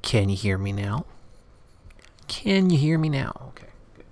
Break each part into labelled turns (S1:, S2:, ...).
S1: Can you hear me now? Can you hear me now? Okay, good.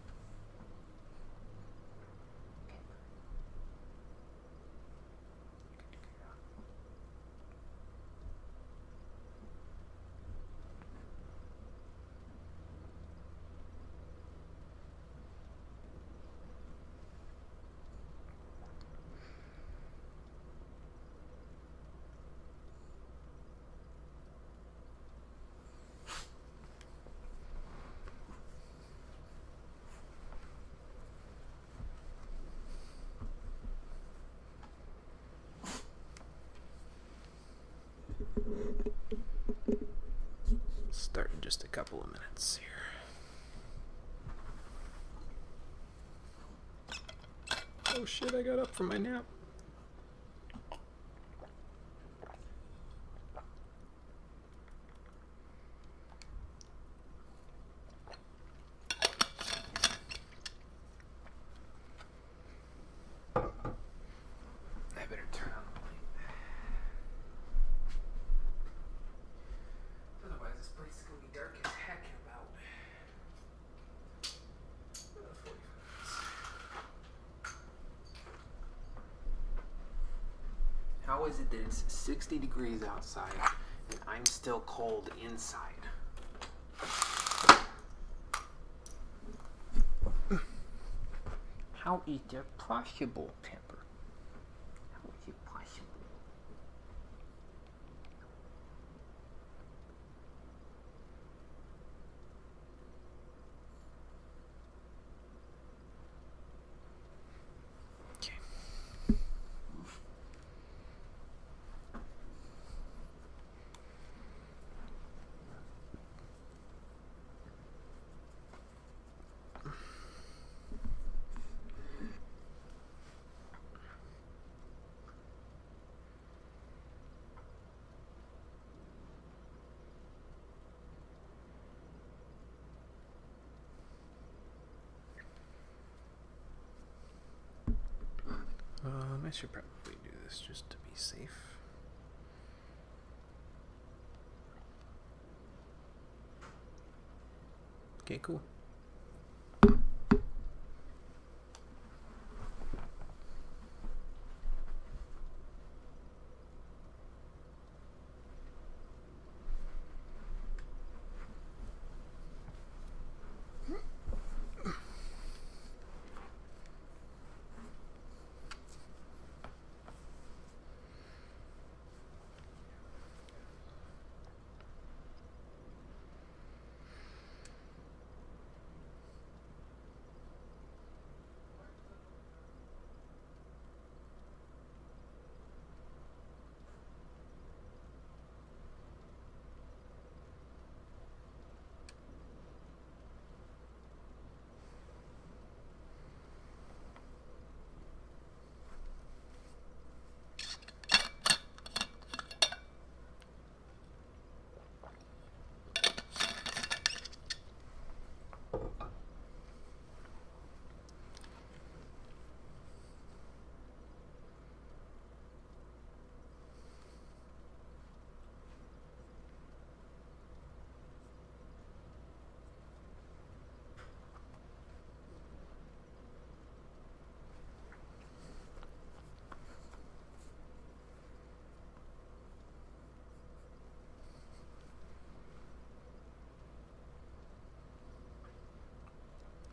S1: Start in just a couple of minutes here. Oh shit, I got up from my nap. I better turn on the light. Otherwise this place is going to be dark as heck in about 45 minutes. How is it that it's 60 degrees outside and I'm still cold inside? How is that possible, Pepper? How is it possible? Okay. I should probably do this just to be safe. Okay, cool.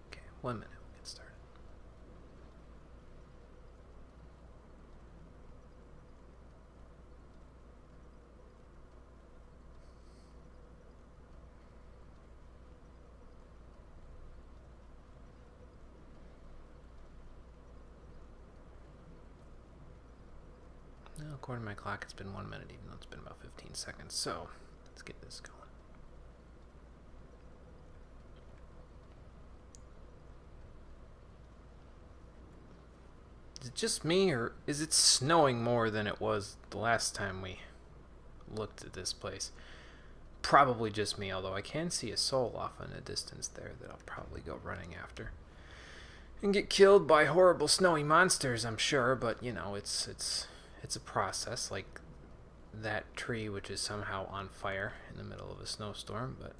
S1: Okay, 1 minute, we'll get started. Now, according to my clock, it's been 1 minute, even though it's been about 15 seconds. So, let's get this going. Is it just me, or is it snowing more than it was the last time we looked at this place? Probably just me, although I can see a soul off in the distance there that I'll probably go running after. And get killed by horrible snowy monsters, I'm sure, but you know, it's a process like that tree, which is somehow on fire in the middle of a snowstorm, but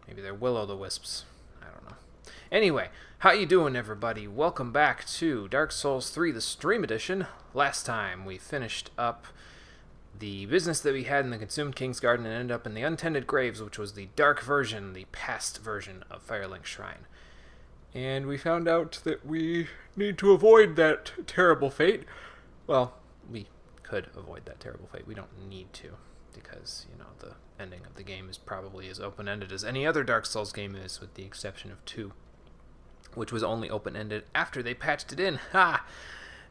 S1: maybe they're will-o'-the-wisps. I don't know. Anyway, how you doing, everybody? Welcome back to Dark Souls 3, the Stream Edition. Last time we finished up the business that we had in the Consumed King's Garden and ended up in the Untended Graves, which was the dark version, the past version of Firelink Shrine. And we found out that we need to avoid that terrible fate. Well, we could avoid that terrible fate. We don't need to, because, you know, the ending of the game is probably as open-ended as any other Dark Souls game is, with the exception of 2, which was only open-ended after they patched it in. Ha!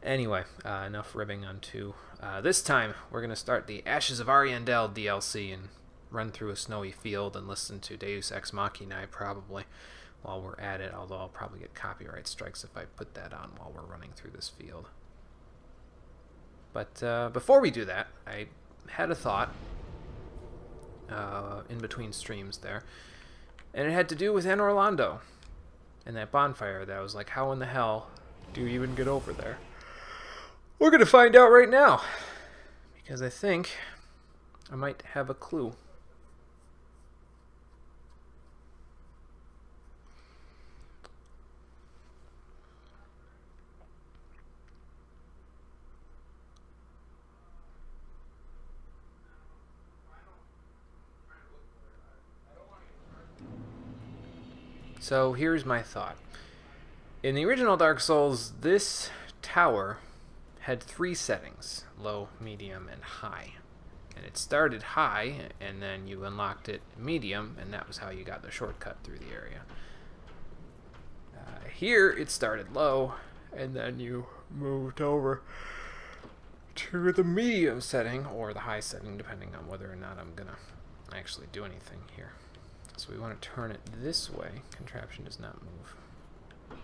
S1: Anyway, enough ribbing on 2. This time, we're going to start the Ashes of Ariandel DLC and run through a snowy field and listen to Deus Ex Machina, probably, while we're at it, although I'll probably get copyright strikes if I put that on while we're running through this field. But before we do that, I had a thought in between streams there, and it had to do with Anor Londo and that bonfire that I was like, how in the hell do you even get over there? We're going to find out right now, because I think I might have a clue. So here's my thought. In the original Dark Souls, this tower had 3 settings: low, medium, and high. And it started high, and then you unlocked it medium, and that was how you got the shortcut through the area. Here, it started low, and then you moved over to the medium setting, or the high setting, depending on whether or not I'm going to actually do anything here. So we want to turn it this way. Contraption does not move.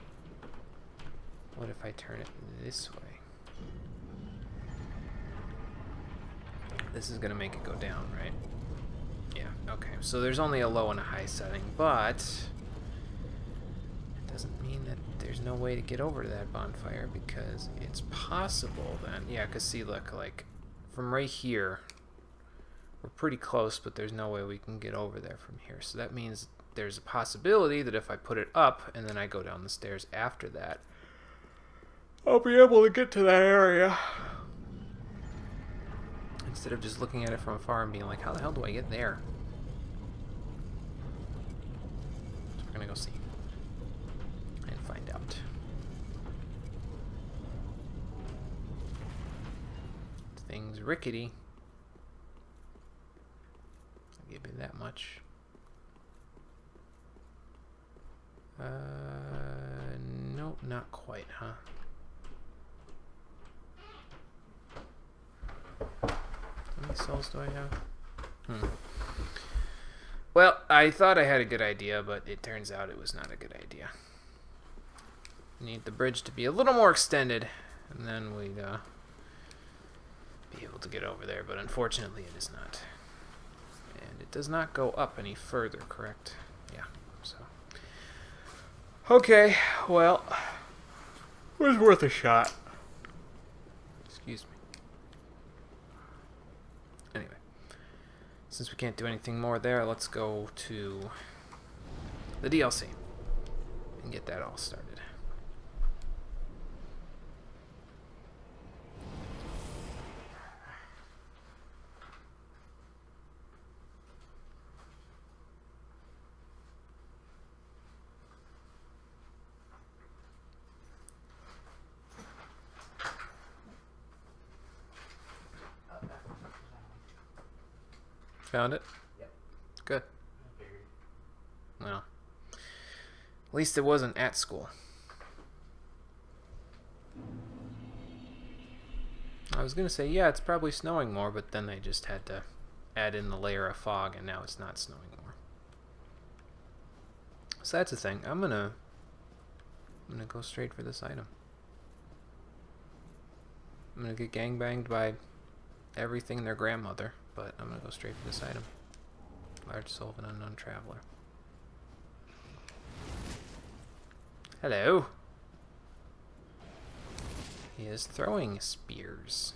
S1: What if I turn it this way? This is going to make it go down, right? Yeah, okay. So there's only a low and a high setting, but it doesn't mean that there's no way to get over to that bonfire, because it's possible then. Yeah, because see, look, like, from right here, we're pretty close, but there's no way we can get over there from here. So that means there's a possibility that if I put it up and then I go down the stairs after that, I'll be able to get to that area. Instead of just looking at it from afar and being like, how the hell do I get there? So we're going to go see and find out. Thing's rickety. I'll give you that much. Nope, not quite, huh? How many souls do I have? Well, I thought I had a good idea, but it turns out it was not a good idea. Need the bridge to be a little more extended, and then we'd be able to get over there, but unfortunately it is not. And it does not go up any further, correct? Yeah, so. Okay, well, it was worth a shot. Excuse me. Anyway, since we can't do anything more there, let's go to the DLC and get that all started. Found it?
S2: Yep.
S1: Good. Well, at least it wasn't at school. I was going to say, yeah, it's probably snowing more, but then they just had to add in the layer of fog, and now it's not snowing more. So that's the thing. I'm gonna go straight for this item. I'm gonna get gangbanged by everything and their grandmother, but I'm gonna go straight for this item. Large soul of an unknown traveler. Hello. He is throwing spears.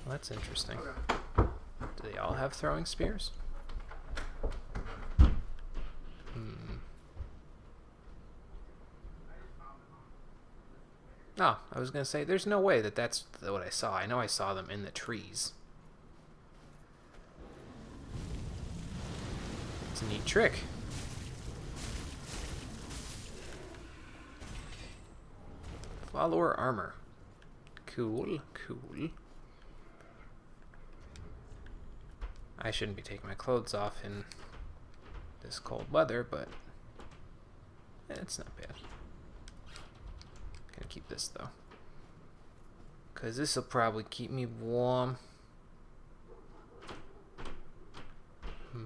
S1: Well, that's interesting. Do they all have throwing spears? Oh, I was going to say, there's no way that that's what I saw. I know I saw them in the trees. It's a neat trick. Follower armor. Cool, cool. I shouldn't be taking my clothes off in this cold weather, but it's not bad. Gonna keep this though, because this will probably keep me warm. I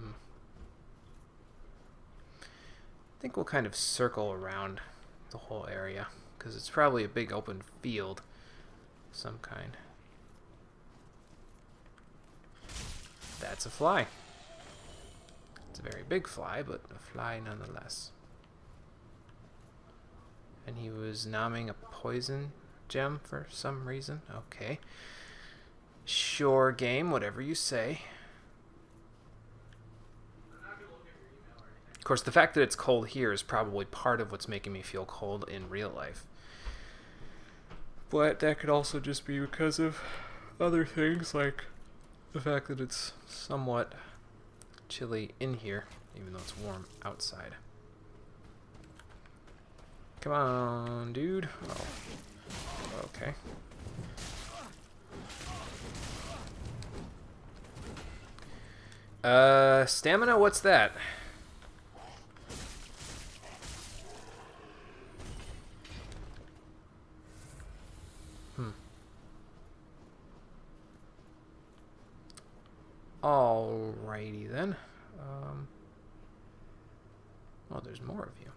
S1: think we'll kind of circle around the whole area, because it's probably a big open field of some kind. That's a fly. It's a very big fly, but a fly nonetheless. And he was nomming a poison gem for some reason. Okay. Sure, game, whatever you say. Of course, the fact that it's cold here is probably part of what's making me feel cold in real life. But that could also just be because of other things, like the fact that it's somewhat chilly in here, even though it's warm outside. Come on, dude. Oh. Okay. Stamina, what's that? Alrighty then. Oh, there's more of you.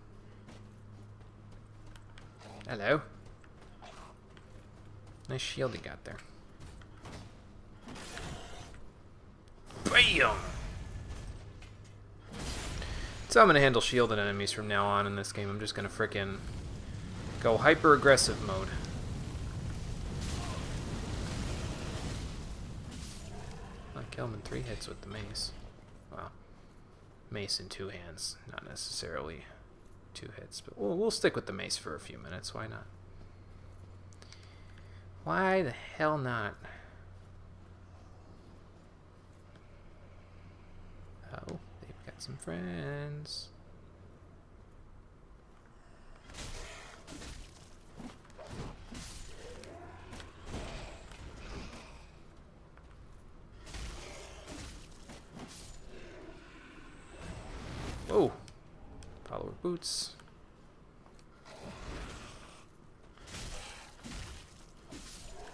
S1: Hello. Nice shield he got there. BAM! So I'm going to handle shielded enemies from now on in this game. I'm just going to frickin' go hyper-aggressive mode. I kill him in 3 hits with the mace. Well, mace in 2 hands. Not necessarily 2 hits, but we'll stick with the mace for a few minutes. Why not? Why the hell not? Oh, they've got some friends. Whoa. Follower boots.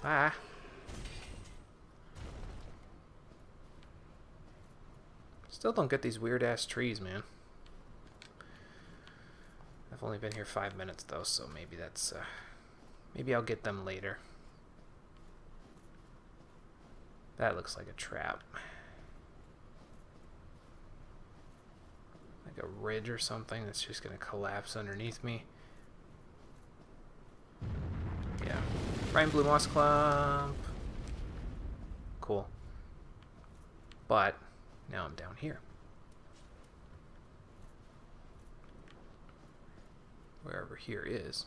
S1: Ah. Still don't get these weird ass trees, man. I've only been here 5 minutes though, so maybe that's maybe I'll get them later. That looks like a trap. Like a ridge or something that's just gonna collapse underneath me. Yeah. Prime Blue Moss Clump. Cool. But now I'm down here. Wherever here is.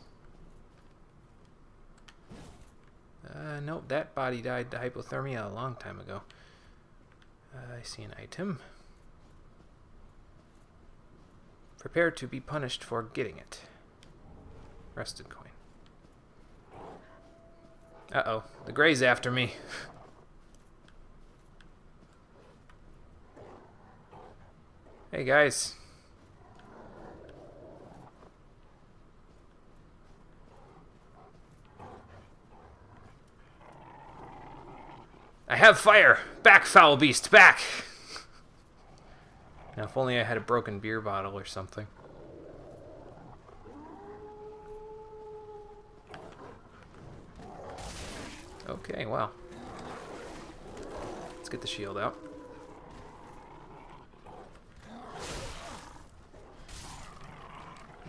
S1: Nope, that body died to hypothermia a long time ago. I see an item. Prepare to be punished for getting it. Rusted coin. Uh-oh, the Grey's after me. Hey guys. I have fire! Back, foul beast, back! Now, if only I had a broken beer bottle or something. Okay, well. Let's get the shield out.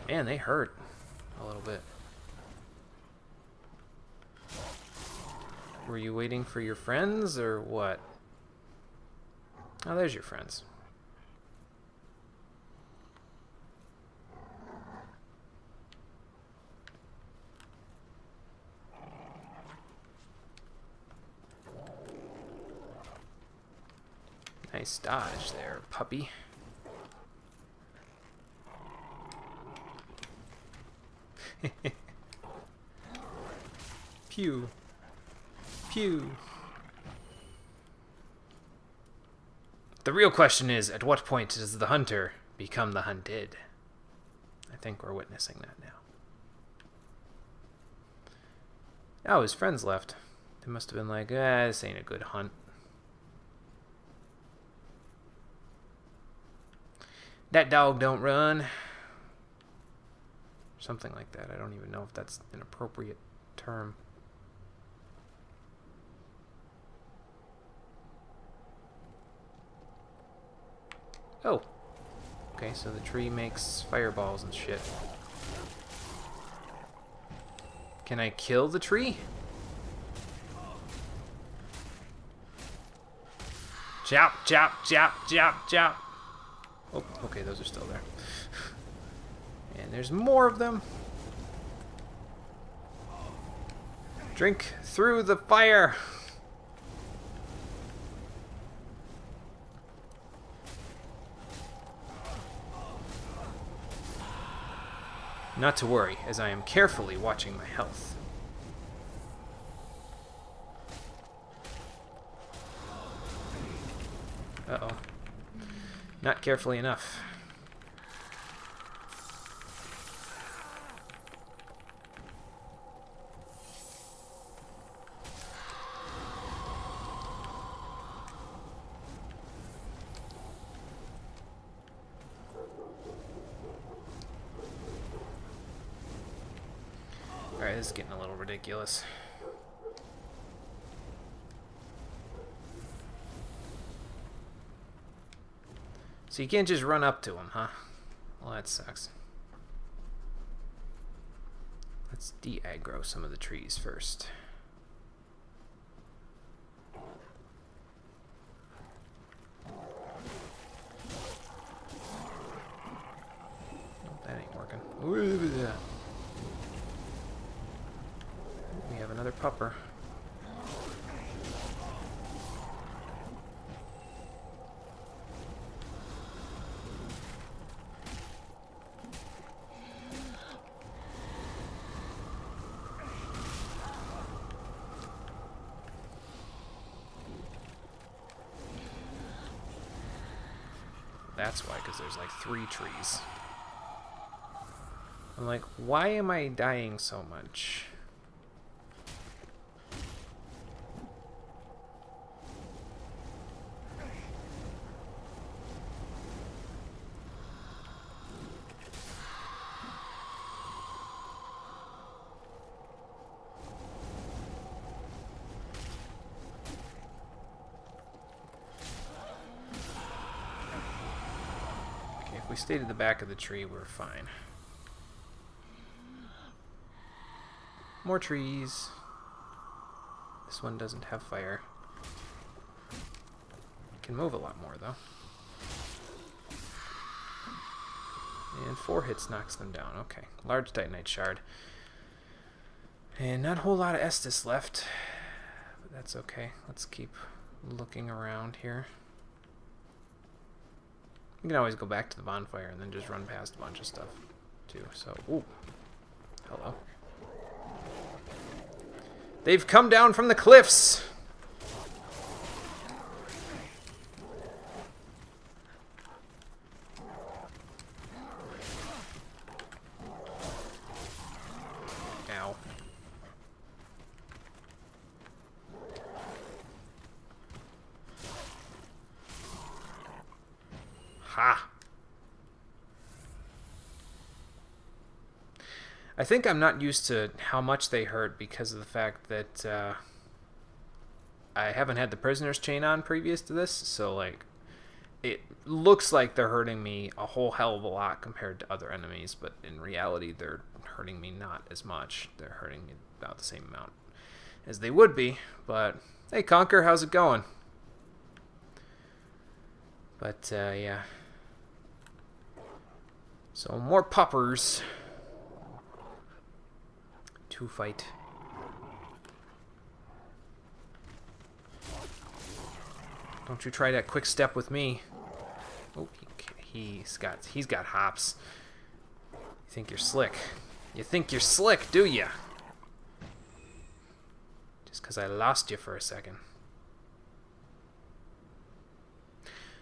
S1: Man, they hurt a little bit. Were you waiting for your friends, or what? Oh, there's your friends. Nice dodge there, puppy. Pew. Pew. The real question is, at what point does the hunter become the hunted? I think we're witnessing that now. Oh, his friends left. They must have been like, this ain't a good hunt. That dog don't run. Something like that. I don't even know if that's an appropriate term. Oh. Okay, so the tree makes fireballs and shit. Can I kill the tree? Chop, chop, chop, chop, chop. Oh, okay, those are still there. And there's more of them. Drink through the fire. Not to worry, as I am carefully watching my health. Uh-oh. Not carefully enough. Alright, this is getting a little ridiculous. So you can't just run up to him, huh? Well, that sucks. Let's de-aggro some of the trees first. Nope, that ain't working. We have another pupper. That's why, because there's like 3 trees. I'm like, why am I dying so much? If we stayed at the back of the tree, we're fine. More trees. This one doesn't have fire. Can move a lot more, though. And 4 hits knocks them down. Okay. Large Titanite shard. And not a whole lot of Estus left. But that's okay. Let's keep looking around here. You can always go back to the bonfire and then just run past a bunch of stuff, too. So, ooh. Hello. They've come down from the cliffs! Ow. Ha! I think I'm not used to how much they hurt because of the fact that I haven't had the prisoner's chain on previous to this, so like it looks like they're hurting me a whole hell of a lot compared to other enemies, but in reality they're hurting me not as much. They're hurting me about the same amount. as they would be, but hey, Conker, how's it going? But, yeah. So, more puppers to fight. Don't you try that quick step with me. Oh, he's got hops. You think you're slick. You think you're slick, do ya? Just because I lost you for a second.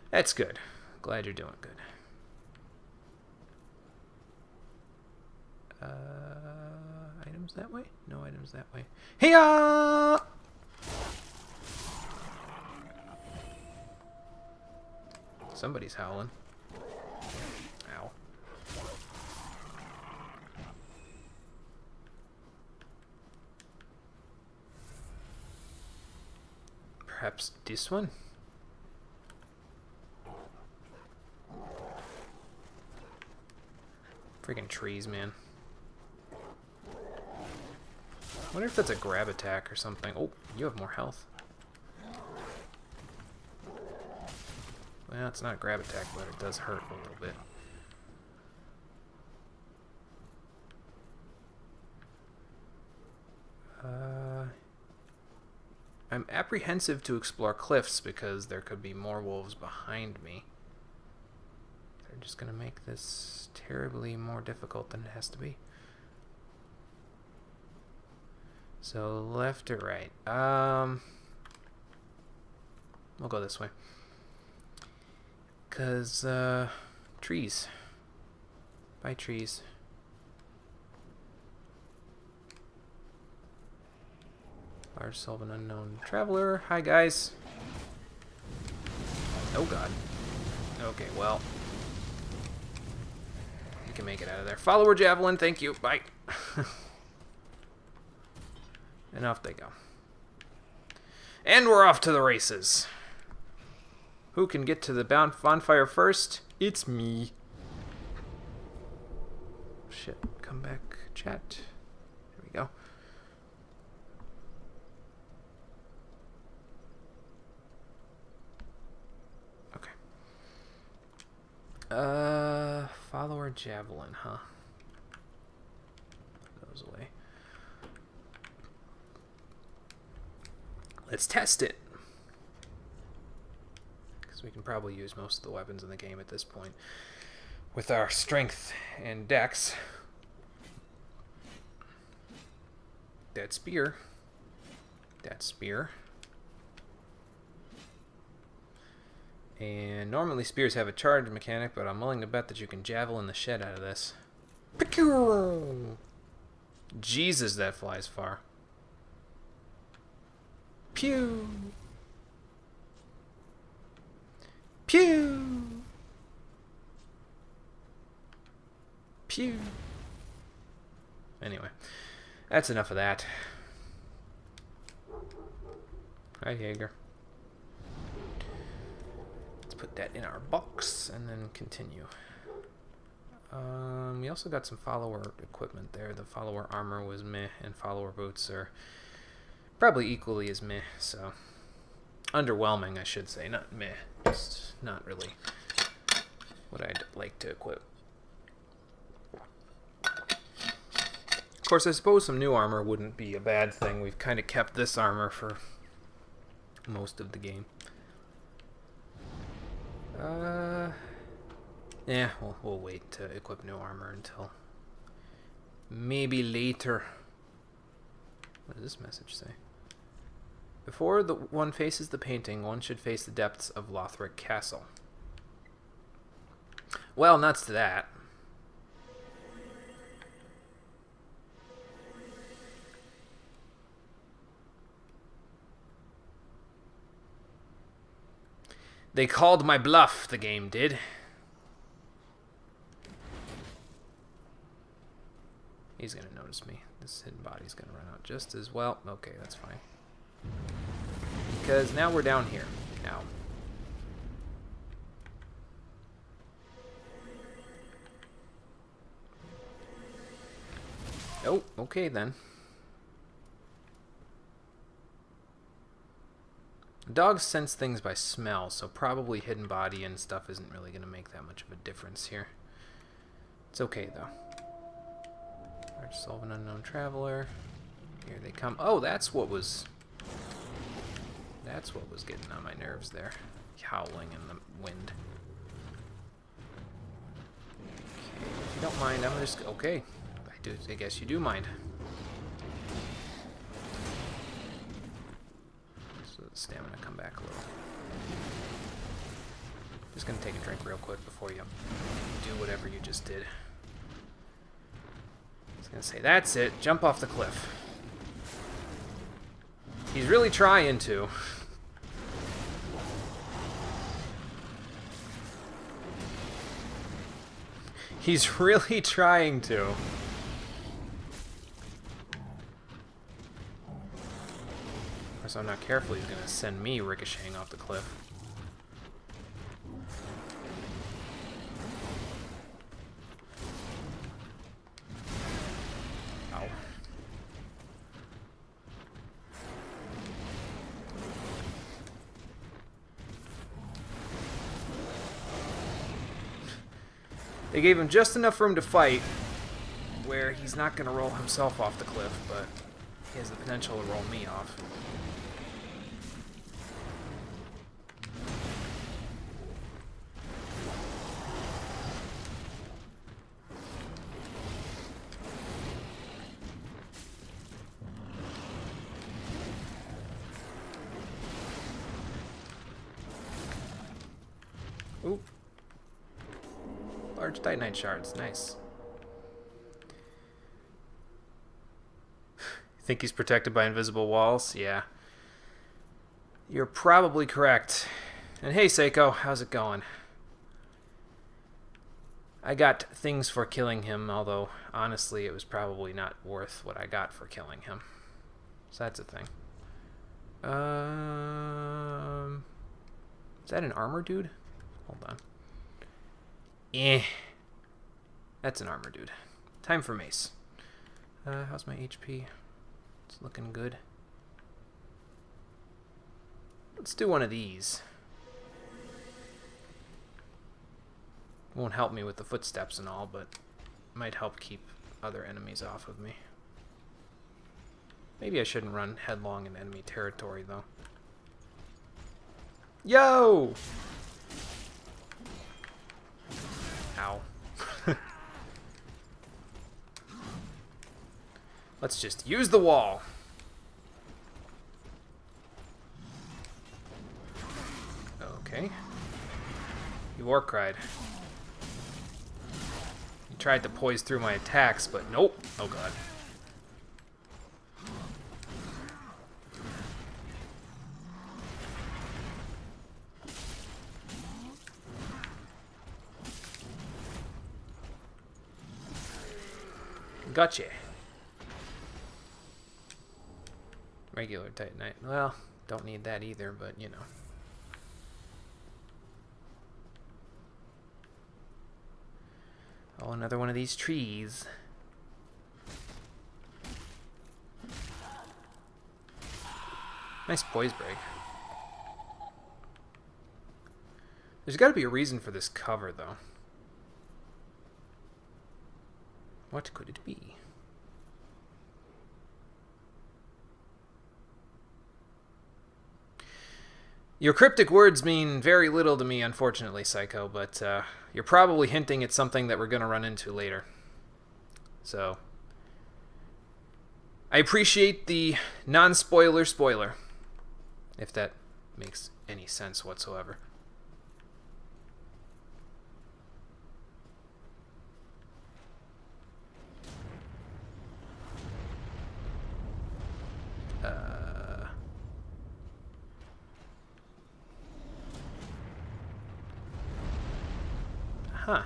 S1: That's good. Glad you're doing good. Items that way? No items that way. Hey-ya! Somebody's howling. Ow. Perhaps this one? Freaking trees, man. I wonder if that's a grab attack or something. Oh, you have more health. Well, it's not a grab attack, but it does hurt a little bit. I'm apprehensive to explore cliffs because there could be more wolves behind me. They're just going to make this terribly more difficult than it has to be. So, left or right? We'll go this way. Because, trees. Bye, trees. Large soul of an unknown traveler. Hi, guys. Oh, God. Okay, well. You can make it out of there. Follower javelin, thank you. Bye. And off they go. And we're off to the races. Who can get to the bonfire first? It's me. Shit. Come back, chat. There we go. Okay. Follower javelin, huh? Put those away. Let's test it. Because we can probably use most of the weapons in the game at this point. With our strength and dex. That spear. That spear. And normally spears have a charge mechanic, but I'm willing to bet that you can javelin the shit out of this. Jesus, that flies far. Pew! Pew! Pew! Anyway, that's enough of that. Hi, Jaeger. Let's put that in our box and then continue. We also got some follower equipment there. The follower armor was meh, and follower boots are probably equally as meh, so underwhelming, I should say, not meh, just not really what I'd like to equip. Of course, I suppose some new armor wouldn't be a bad thing. We've kind of kept this armor for most of the game. Yeah, we'll wait to equip new armor until maybe later. What does this message say? Before one faces the painting, one should face the depths of Lothric Castle. Well, nuts to that. They called my bluff, the game did. He's gonna notice me. This hidden body's gonna run out just as well. Okay, that's fine. Because now we're down here. Now. Oh, okay then. Dogs sense things by smell, so probably hidden body and stuff isn't really going to make that much of a difference here. It's okay, though. Large soul of an unknown traveler. Here they come. Oh, that's what was getting on my nerves there. Howling in the wind. Okay, if you don't mind, I'm just... Okay. I guess you do mind. So the stamina come back a little. Just gonna take a drink real quick before you do whatever you just did. I was gonna say, that's it. Jump off the cliff. He's really trying to. He's really trying to. Of course, I'm not careful, he's gonna send me ricocheting off the cliff. Ow. They gave him just enough room to fight where he's not going to roll himself off the cliff, but he has the potential to roll me off. Ooh. Large Titanite shards, nice. Think he's protected by invisible walls? Yeah. You're probably correct. And hey, Seiko, how's it going? I got things for killing him, although honestly it was probably not worth what I got for killing him. So that's a thing. Is that an armor dude? Hold on. That's an armor dude. Time for mace. How's my HP? It's looking good. Let's do one of these. Won't help me with the footsteps and all, but might help keep other enemies off of me. Maybe I shouldn't run headlong in enemy territory, though. Yo! Ow. Let's just use the wall. Okay. He war cried. He tried to poise through my attacks, but nope. Oh god. Gotcha. Regular Titanite. Well, don't need that either, but you know. Oh, another one of these trees. Nice poise break. There's got to be a reason for this cover, though. What could it be? Your cryptic words mean very little to me, unfortunately, Psycho, but you're probably hinting at something that we're going to run into later. So, I appreciate the non-spoiler spoiler, if that makes any sense whatsoever. Huh.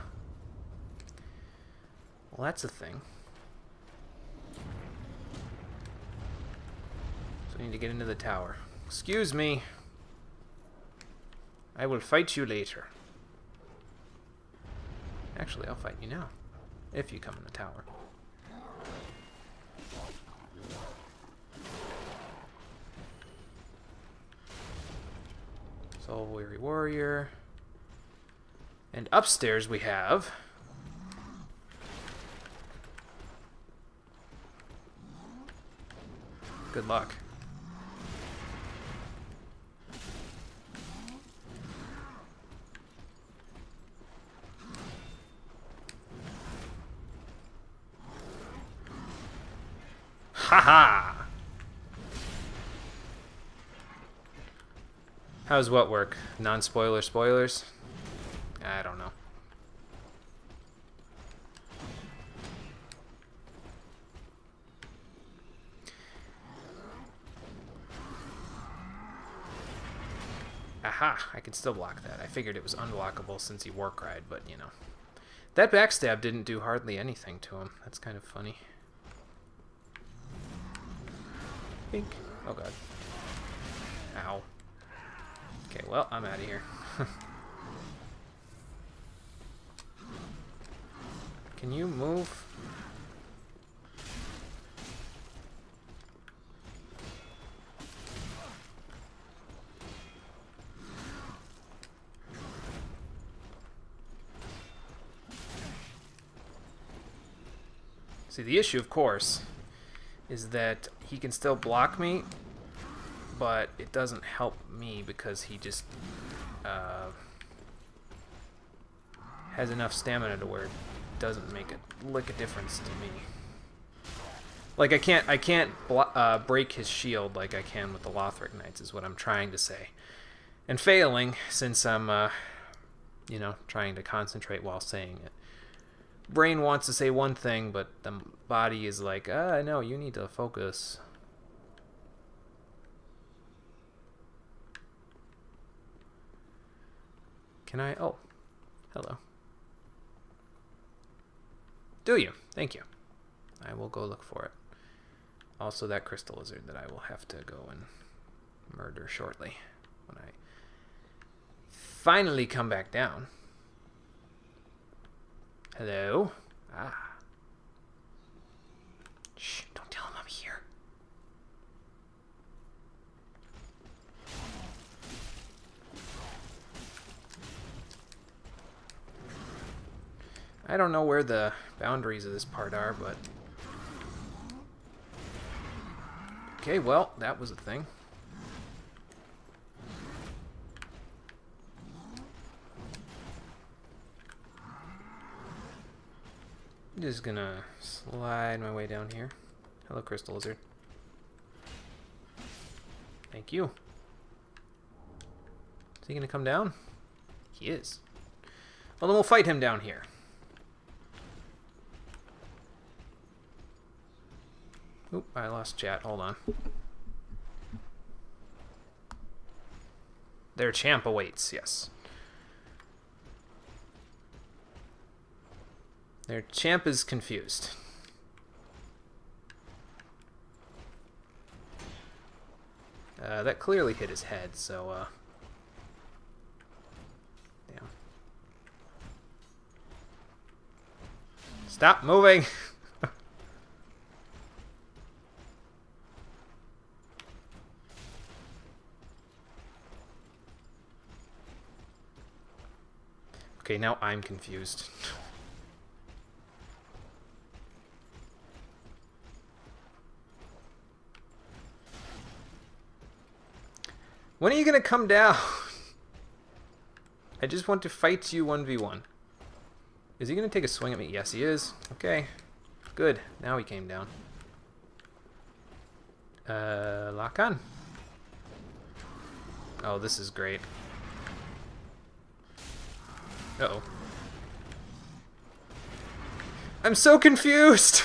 S1: Well, that's a thing. So I need to get into the tower. Excuse me. I will fight you later. Actually, I'll fight you now. If you come in the tower. Soul Weary Warrior. And upstairs we have... Good luck. Haha! How's what work? Non-spoiler spoilers? I don't know. Aha! I can still block that. I figured it was unblockable since he Warcried, but you know. That backstab didn't do hardly anything to him. That's kind of funny. Pink. Oh god. Ow. Okay, well, I'm out of here. Can you move? See, the issue, of course, is that he can still block me, but it doesn't help me because he just has enough stamina to where it doesn't make a lick of difference to me. Like I can't break his shield like I can with the Lothric Knights is what I'm trying to say, and failing since I'm you know, trying to concentrate while saying it. Brain wants to say one thing, but the body is like, no, you need to focus. Can I? Oh, hello. Do you? Thank you. I will go look for it. Also, that crystal lizard that I will have to go and murder shortly when I finally come back down. Hello? Ah. Shh, don't tell him I'm here. I don't know where the boundaries of this part are, but... Okay, well, that was a thing. I'm just gonna slide my way down here. Hello, Crystal Lizard. Thank you. Is he gonna come down? He is. Well, then we'll fight him down here. Oop, I lost chat. Hold on. Their champ awaits, yes. Their champ is confused. That clearly hit his head, so, damn. Stop moving! Okay, now I'm confused. When are you gonna come down? I just want to fight you 1v1. Is he gonna take a swing at me? Yes, he is. Okay. Good. Now he came down. Lock on. Oh, this is great. Uh-oh. I'm so confused!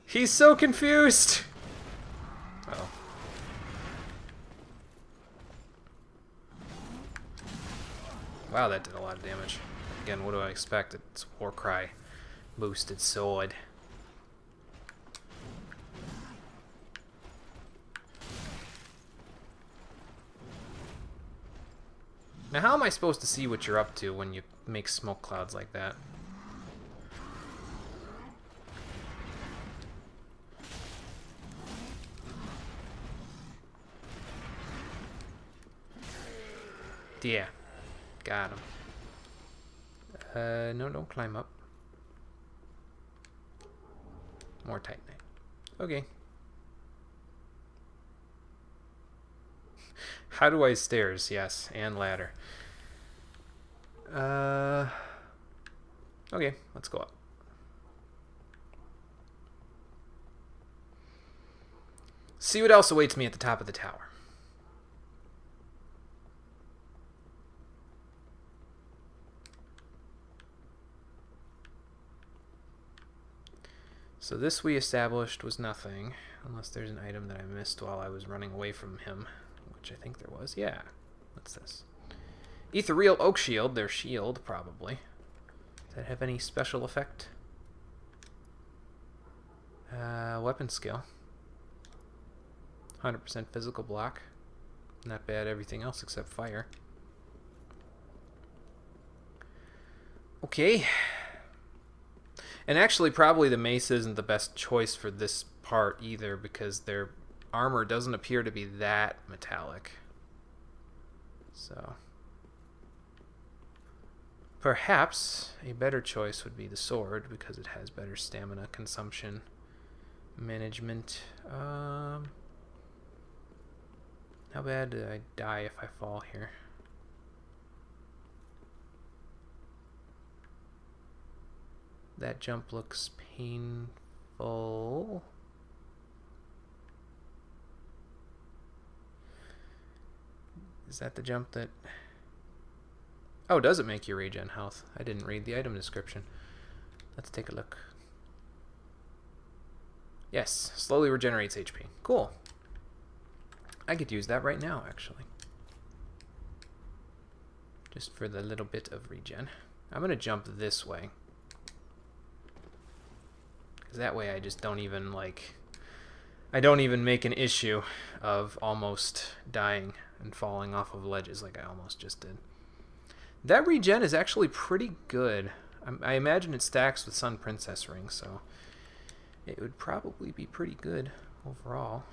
S1: He's so confused! Uh-oh. Wow, that did a lot of damage. Again, what do I expect? It's Warcry boosted sword. Now, how am I supposed to see what you're up to when you make smoke clouds like that? Yeah. Got him. No, don't climb up. More Titanite. Okay. How do I stairs? Yes, and ladder. Okay, let's go up. See what else awaits me at the top of the tower. So this we established was nothing, unless there's an item that I missed while I was running away from him, which I think there was. Yeah. What's this? Ethereal Oak Shield. Their shield, probably. Does that have any special effect? Weapon skill. 100% physical block. Not bad. Everything else except fire. Okay. And actually, probably the mace isn't the best choice for this part either, because their armor doesn't appear to be that metallic. So, perhaps a better choice would be the sword, because it has better stamina consumption management. How bad did I die if I fall here? That jump looks painful. Is that the jump that... Oh, does it make you regen health? I didn't read the item description. Let's take a look. Yes, slowly regenerates HP. Cool. I could use that right now, actually. Just for the little bit of regen. I'm going to jump this way. Because that way I just don't even, like... I don't even make an issue of almost dying and falling off of ledges like I almost just did. That regen is actually pretty good. I imagine it stacks with Sun Princess Ring, so it would probably be pretty good overall.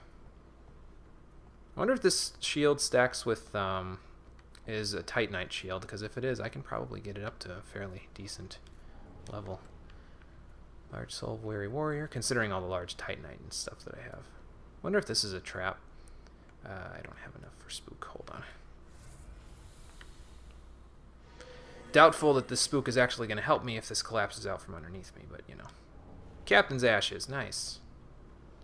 S1: I wonder if this shield stacks with is a Titanite shield, because if it is, I can probably get it up to a fairly decent level. Large Soul Weary Warrior, considering all the large Titanite and stuff that I have. Wonder if this is a trap. I don't have enough for spook. Hold on. Doubtful that this spook is actually going to help me if this collapses out from underneath me, but you know. Captain's Ashes, nice.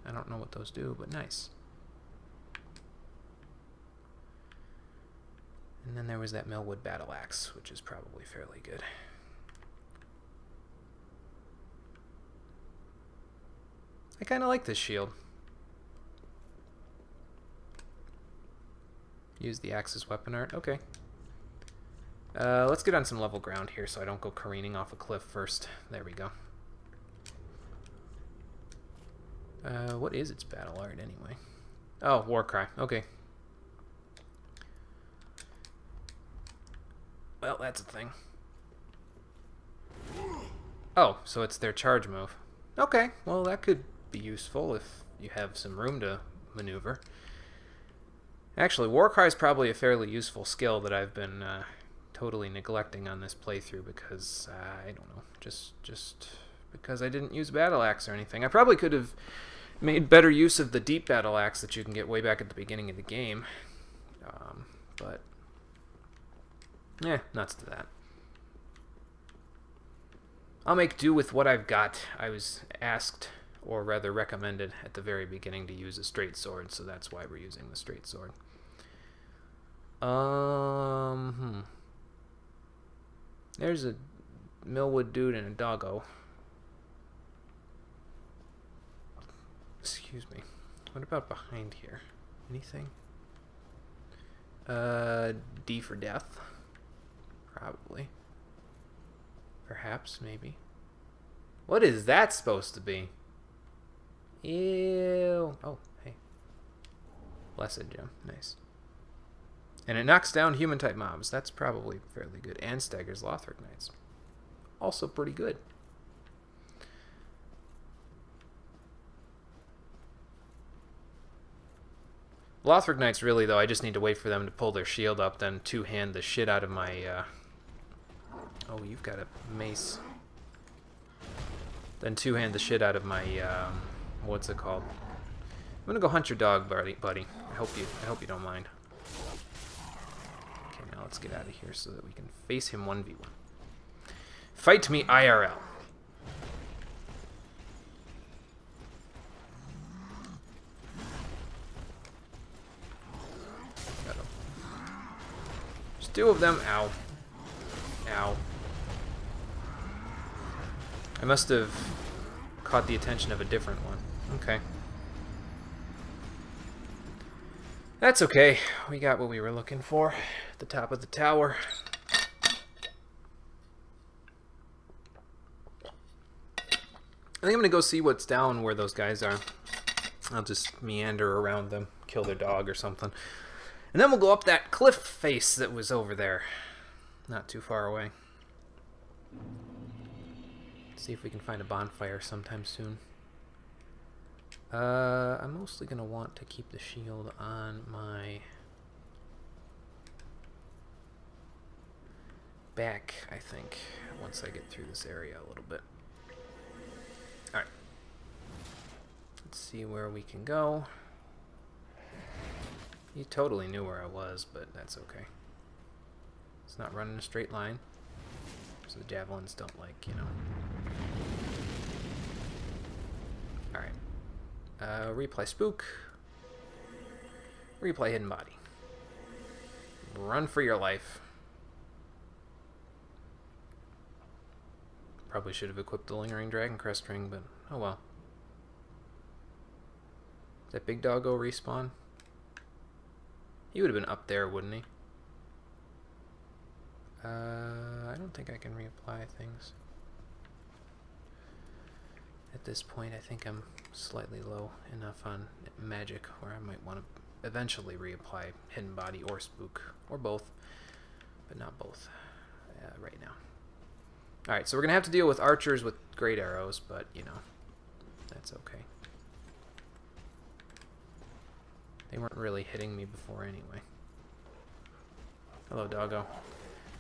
S1: I don't know what those do, but nice. And then there was that Millwood Battle Axe, which is probably fairly good. I kind of like this shield. Use the axe's weapon art. Okay. Let's get on some level ground here so I don't go careening off a cliff first. There we go. What is its battle art anyway? Oh, Warcry. Okay. Well, that's a thing. Oh, so it's their charge move. Okay, well that could be useful if you have some room to maneuver. Actually, Warcry is probably a fairly useful skill that I've been totally neglecting on this playthrough because, I don't know, just because I didn't use Battle Axe or anything. I probably could have made better use of the Deep Battle Axe that you can get way back at the beginning of the game. But, nuts to that. I'll make do with what I've got. I was asked, or rather recommended, at the very beginning to use a straight sword, so that's why we're using the straight sword. There's a Millwood dude and a doggo. Excuse me. What about behind here? Anything? D for death. Probably. Perhaps, maybe. What is that supposed to be? Ew. Oh, hey. Blessed gem. Nice. And it knocks down human-type mobs. That's probably fairly good. And staggers Lothric Knights. Also pretty good. Lothric Knights, really, though, I just need to wait for them to pull their shield up, then two-hand the shit out of my... Oh, you've got a mace. Then two-hand the shit out of my... What's it called? I'm gonna go hunt your dog, buddy. I hope you don't mind. Okay, now let's get out of here so that we can face him 1v1. Fight me IRL. There's two of them. Ow. Ow. I must have caught the attention of a different one. Okay. That's okay. We got what we were looking for at the top of the tower. I think I'm going to go see what's down where those guys are. I'll just meander around them, kill their dog or something. And then we'll go up that cliff face that was over there. Not too far away. See if we can find a bonfire sometime soon. I'm mostly going to want to keep the shield on my back, I think, once I get through this area a little bit. Alright. Let's see where we can go. He totally knew where I was, but that's okay. It's not running a straight line, so the javelins don't like, you know. Alright. Replay spook. Replay hidden body. Run for your life. Probably should have equipped the lingering dragon crest ring, but oh well. Does that big doggo respawn? He would have been up there, wouldn't he? I don't think I can reapply things. At this point, I think I'm slightly low enough on magic where I might want to eventually reapply hidden body or spook, or both, but not both right now. Alright, so we're going to have to deal with archers with great arrows, but, you know, that's okay. They weren't really hitting me before anyway. Hello, doggo.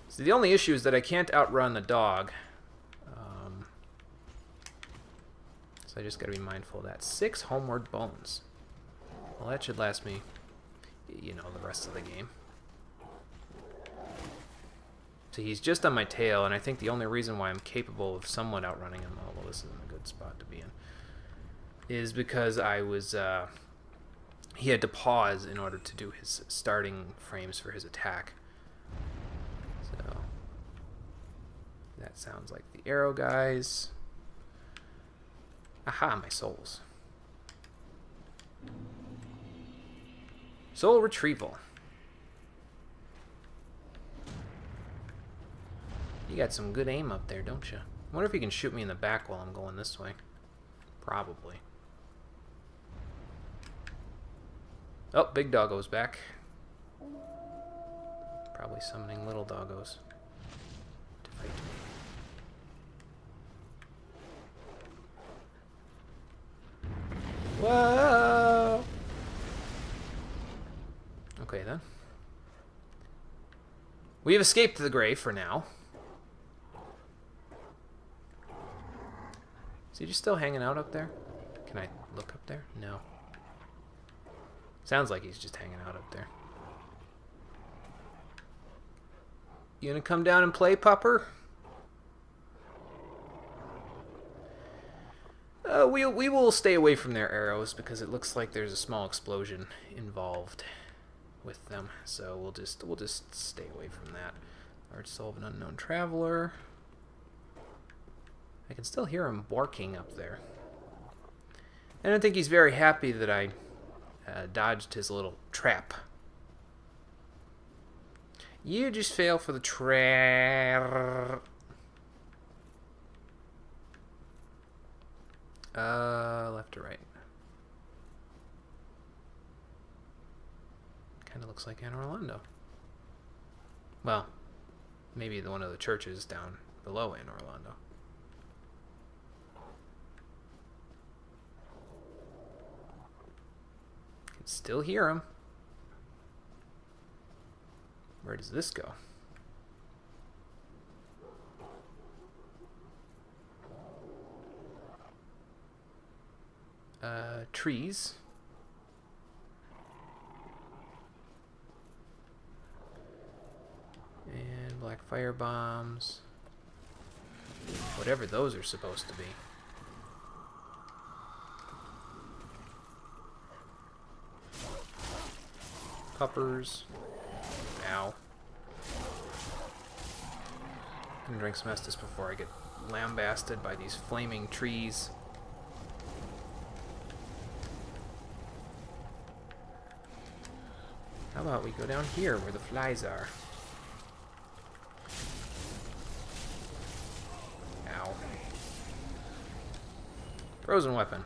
S1: So the only issue is that I can't outrun a dog. So I just got to be mindful of that. 6 homeward bones. Well, that should last me, you know, the rest of the game. So he's just on my tail, and I think the only reason why I'm capable of somewhat outrunning him, although this isn't a good spot to be in, is because I was, he had to pause in order to do his starting frames for his attack. So, that sounds like the arrow guys. Aha, my souls. Soul retrieval. You got some good aim up there, don't you? I wonder if you can shoot me in the back while I'm going this way. Probably. Oh, big doggo's back. Probably summoning little doggos to fight me. Whoa! Okay, then. We've escaped the grave for now. Is he just still hanging out up there? Can I look up there? No. Sounds like he's just hanging out up there. You gonna come down and play, pupper? We will stay away from their arrows because it looks like there's a small explosion involved with them. So we'll just stay away from that. Large soul of an unknown traveler. I can still hear him barking up there. I don't think he's very happy that I dodged his little trap. You just fail for the trap. Left or right? Kind of looks like Anne Orlando. Well, maybe one of the churches down below Anne Orlando. Can still hear him. Where does this go? Trees. And black fire bombs. Whatever those are supposed to be. Puppers. Ow. I'm gonna drink some Estus before I get lambasted by these flaming trees. How about we go down here where the flies are? Ow. Frozen weapon.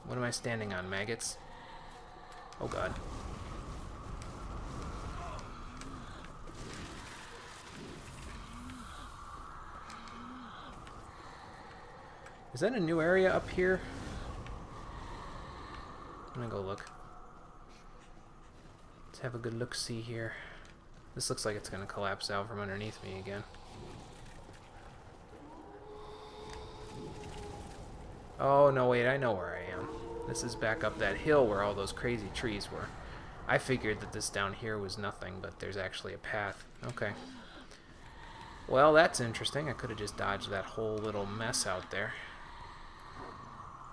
S1: What am I standing on, maggots? Oh god. Is that a new area up here? I'm gonna go look. Let's have a good look-see here. This looks like it's gonna collapse out from underneath me again. Oh, no, wait, I know where I am. This is back up that hill where all those crazy trees were. I figured that this down here was nothing, but there's actually a path. Okay. Well, that's interesting. I could have just dodged that whole little mess out there.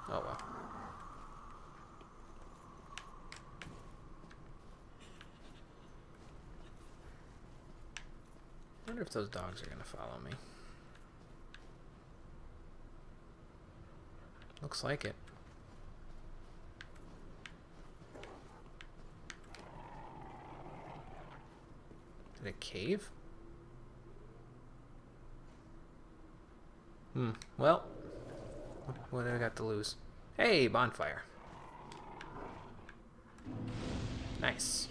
S1: Oh, well. I wonder if those dogs are going to follow me. Looks like it. Is it a cave? Well, what do I got to lose? Hey, bonfire. Nice.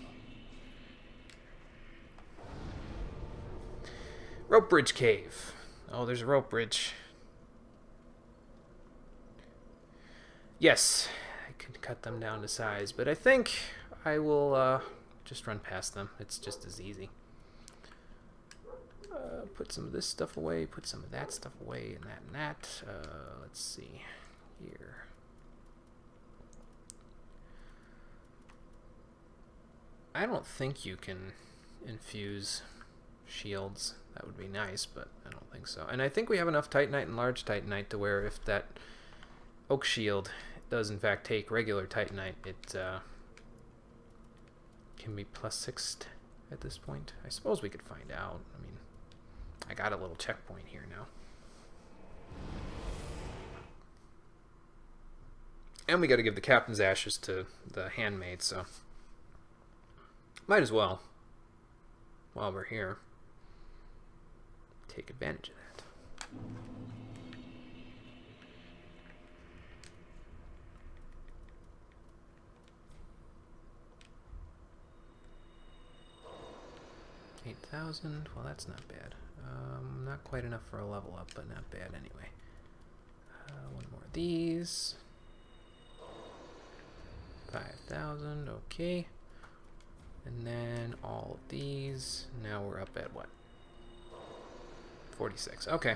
S1: Rope bridge cave. Oh, there's a rope bridge. Yes, I could cut them down to size, but I think I will just run past them. It's just as easy. Put some of this stuff away, put some of that stuff away, and that and that. Let's see here. I don't think you can infuse shields. That would be nice, but I don't think so. And I think we have enough Titanite and large Titanite to where if that oak shield does in fact take regular Titanite, it can be +6 at this point. I suppose we could find out. I mean, I got a little checkpoint here now. And we got to give the captain's ashes to the handmaid, so might as well, while we're here, take advantage of that. $8,000. Well, that's not bad. Not quite enough for a level up, but not bad anyway. One more of these. 5,000. Okay. And then all of these. Now we're up at what? 46. Okay.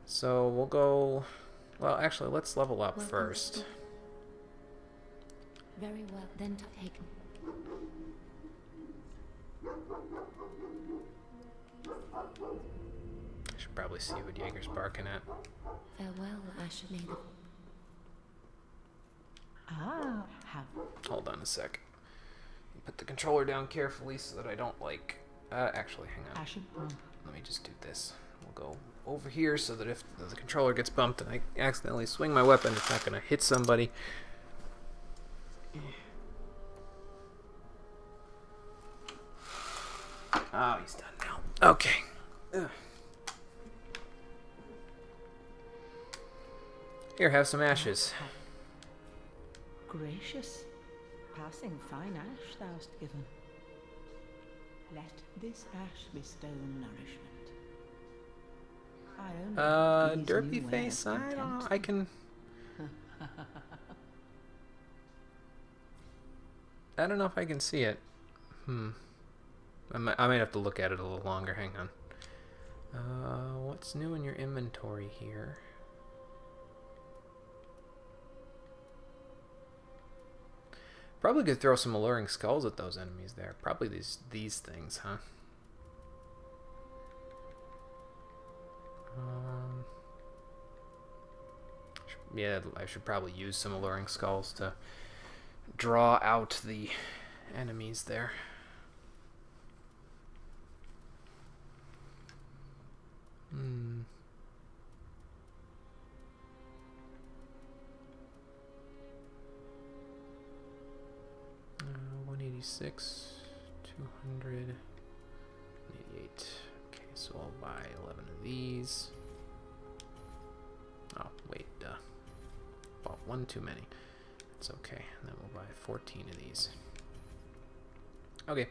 S1: So we'll go... Well, actually, let's level up first.
S2: Very well, then take...
S1: I should probably see what Jaeger's barking at.
S2: Farewell, Ashley.
S1: Hold on a sec. Put the controller down carefully so that I don't actually, hang on. Let me just do this. We'll go over here so that if the controller gets bumped and I accidentally swing my weapon, it's not going to hit somebody. Oh, he's done now. Okay. Ugh. Here, have some ashes.
S3: Gracious, passing fine ash thou'st given. Let this ash bestow nourishment. I only
S1: derpy face, I don't know, I can... I don't know if I can see it. I might have to look at it a little longer. Hang on. What's new in your inventory here? Probably could throw some alluring skulls at those enemies there. Probably these things, huh? Yeah, I should probably use some alluring skulls to draw out the enemies there. Hmm. 186, 200, 188. Okay, so I'll buy 11 of these. Oh, wait, bought one too many. It's okay. And then we'll buy 14 of these. Okay.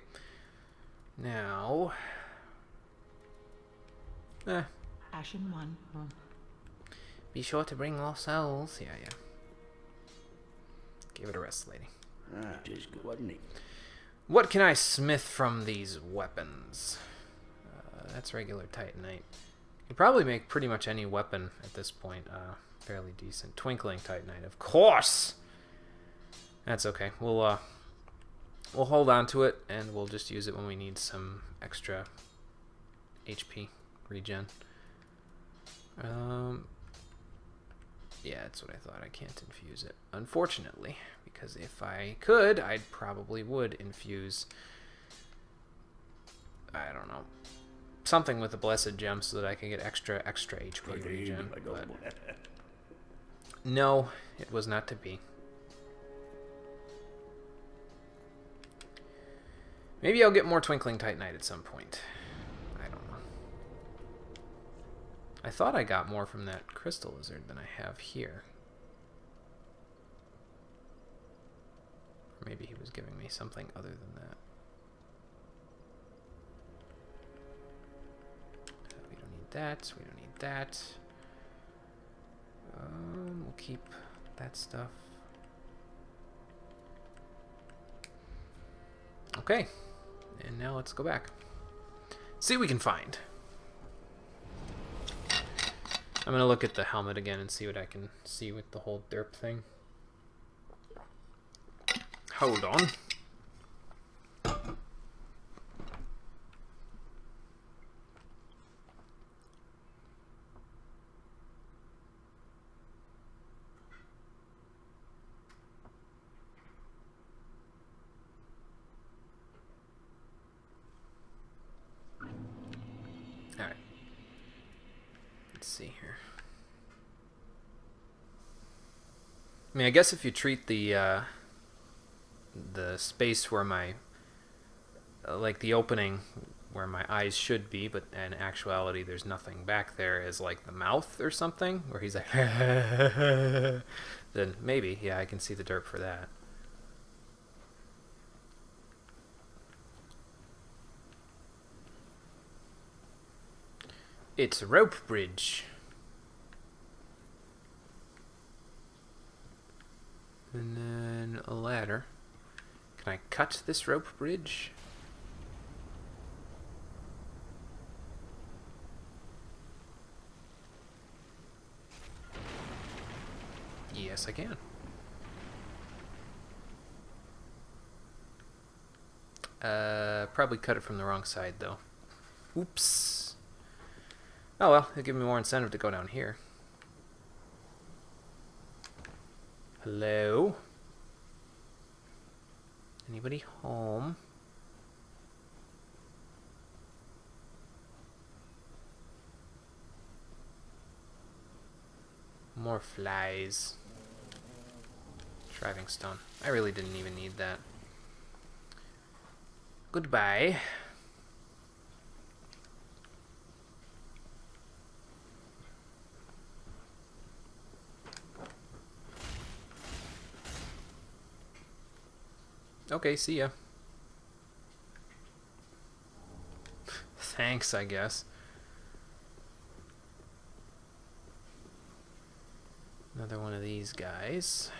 S1: Now,
S3: Ashen one. Oh.
S1: be sure to bring more souls. Yeah. Give it a rest, lady.
S4: Ah, it is good, wasn't it?
S1: What can I smith from these weapons? That's regular Titanite. You can probably make pretty much any weapon at this point fairly decent. Twinkling Titanite, of course! That's okay. We'll hold on to it, and we'll just use it when we need some extra HP regen. Yeah, that's what I thought. I can't infuse it, unfortunately, because if I could, I probably would infuse, I don't know, something with a blessed gem so that I can get extra HP regen. But no, it was not to be. Maybe I'll get more Twinkling Titanite at some point. I don't know. I thought I got more from that crystal lizard than I have here. Or maybe he was giving me something other than that. We don't need that. We don't need that. We'll keep that stuff. Okay. And now let's go back. See what we can find. I'm going to look at the helmet again and see what I can see with the whole derp thing. Hold on. Alright. Let's see here. I mean, I guess if you treat the space where my, like the opening where my eyes should be, but in actuality there's nothing back there, as like the mouth or something, where he's like, then maybe, yeah, I can see the derp for that. It's a rope bridge. And then a ladder. Can I cut this rope bridge? Yes, I can. Probably cut it from the wrong side, though. Oops. Oh well, it'll give me more incentive to go down here. Hello? Anybody home? More flies. Shriving stone. I really didn't even need that. Goodbye. Okay, see ya. Thanks, I guess. Another one of these guys.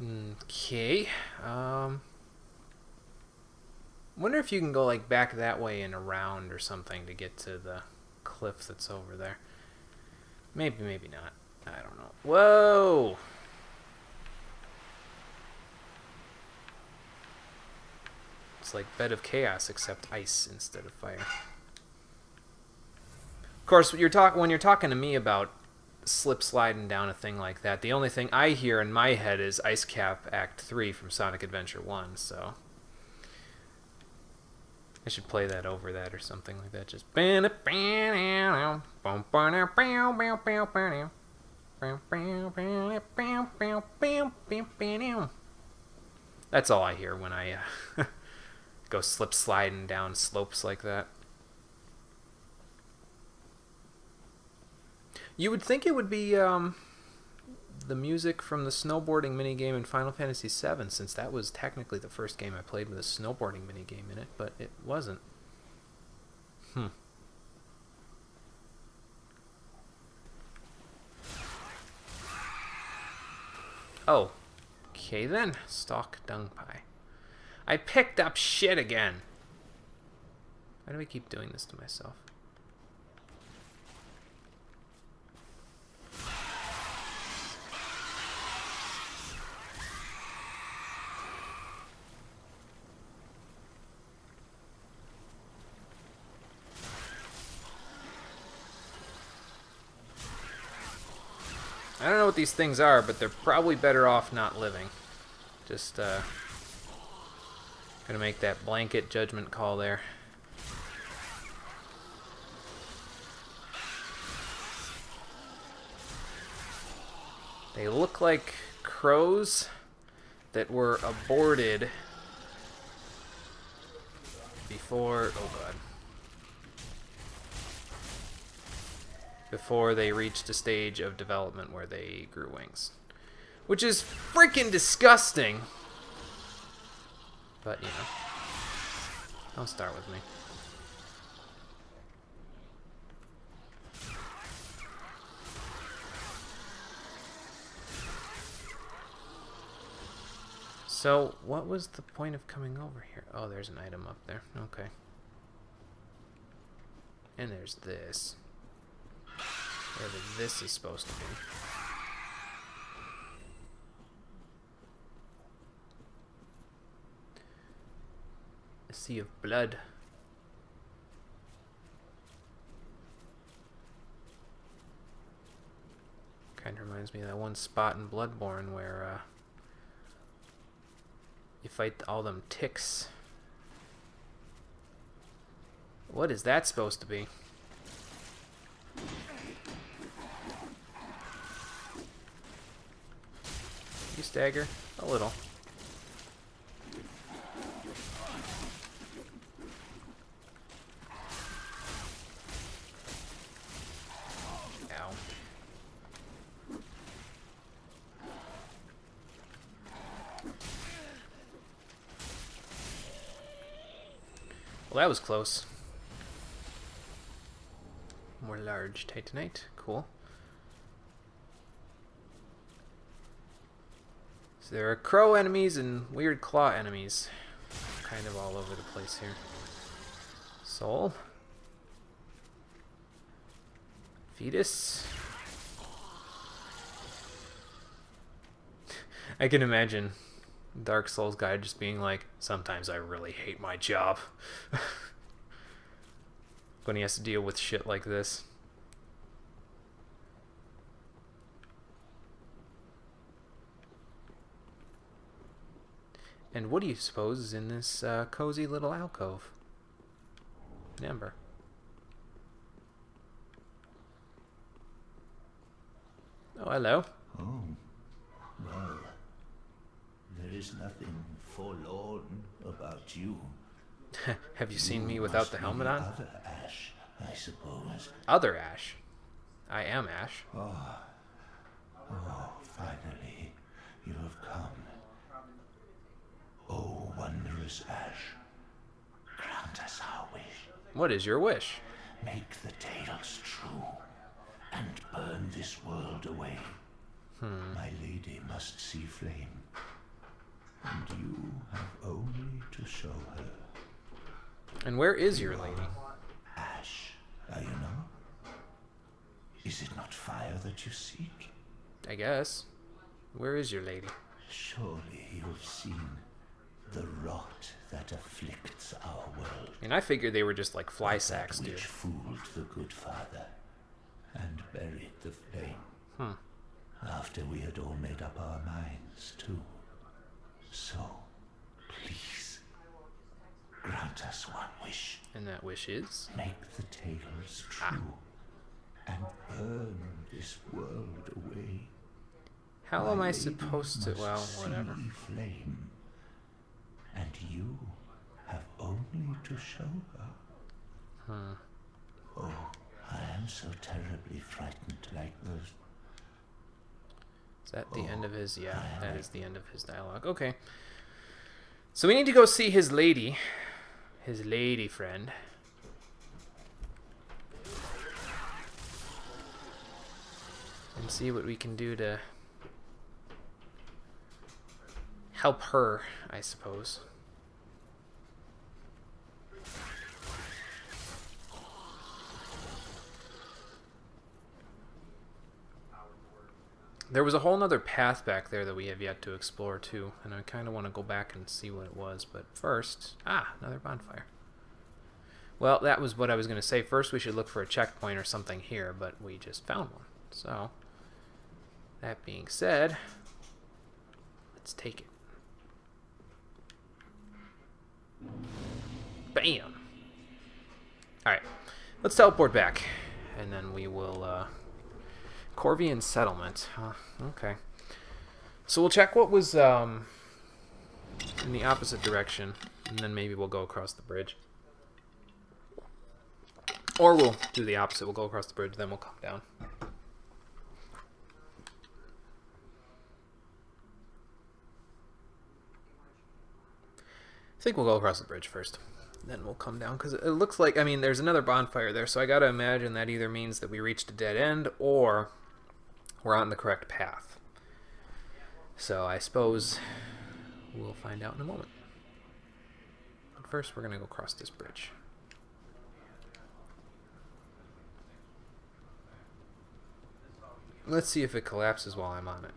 S1: Okay. Wonder if you can go like back that way and around or something to get to the cliff that's over there. Maybe, maybe not. I don't know. Whoa! It's like Bed of Chaos except ice instead of fire. Of course, when you're talking to me about slip sliding down a thing like that, the only thing I hear in my head is Ice Cap Act 3 from Sonic Adventure 1, so I should play that over that or something like that. Just that's all I hear when I go slip sliding down slopes like that. You would think it would be the music from the snowboarding minigame in Final Fantasy VII, since that was technically the first game I played with a snowboarding minigame in it, but it wasn't. Oh. Okay then. Stalk dung pie. I picked up shit again. Why do I keep doing this to myself? I don't know what these things are, but they're probably better off not living. Just, gonna make that blanket judgment call there. They look like crows that were aborted before... oh god. Before they reached a stage of development where they grew wings. Which is freaking disgusting. But, you know. Don't start with me. So, what was the point of coming over here? Oh, there's an item up there. Okay. And there's this. Whatever this is supposed to be. A sea of blood. Kind of reminds me of that one spot in Bloodborne where you fight all them ticks. What is that supposed to be? You stagger? A little. Ow. Well, that was close. More large titanite. Cool. So there are crow enemies and weird claw enemies. Kind of all over the place here. Soul. Fetus. I can imagine Dark Souls guy just being like, sometimes I really hate my job. When he has to deal with shit like this. And what do you suppose is in this cozy little alcove? An ember. Oh, hello.
S4: Oh, well, there is nothing forlorn about you.
S1: Have you seen me without the helmet on?
S4: Other Ash, I suppose.
S1: Other Ash? I am Ash.
S4: Oh, finally, you have come. Oh, wondrous Ash, grant us our wish.
S1: What is your wish?
S4: Make the tales true, and burn this world away. My lady must see flame, And you have only to show her.
S1: And where is your lady?
S4: Ash, you know? Is it not fire that you seek?
S1: I guess. Where is your lady?
S4: Surely you have seen the rot that afflicts our world.
S1: I mean, I figured they were just like fly sacks,
S4: That
S1: dude.
S4: which fooled the good father and buried the flame. After we had all made up our minds too. So, please, grant us one wish.
S1: And that wish is?
S4: Make the tales true. And burn this world away.
S1: How
S4: My
S1: am I
S4: lady
S1: supposed to?
S4: must
S1: Well,
S4: see
S1: whatever.
S4: Flame. And you have only to show her. Oh, I am so terribly frightened like those.
S1: Is that the end of his? Yeah, that is the end of his dialogue. Okay. So we need to go see his lady friend. And see what we can do to help her, I suppose. There was a whole nother path back there that we have yet to explore too, and I kind of want to go back and see what it was, but first... another bonfire. Well, that was what I was going to say. First we should look for a checkpoint or something here, but we just found one. So, that being said, let's take it. Bam! Alright, let's teleport back, and then we will... Corvian settlement. Okay. So we'll check what was in the opposite direction, and then maybe we'll go across the bridge. Or we'll do the opposite. We'll go across the bridge, then we'll come down. I think we'll go across the bridge first. Then we'll come down, because it looks like, I mean, there's another bonfire there, so I gotta imagine that either means that we reached a dead end, or we're on the correct path. So I suppose we'll find out in a moment. But first, we're gonna go across this bridge. Let's see if it collapses while I'm on it.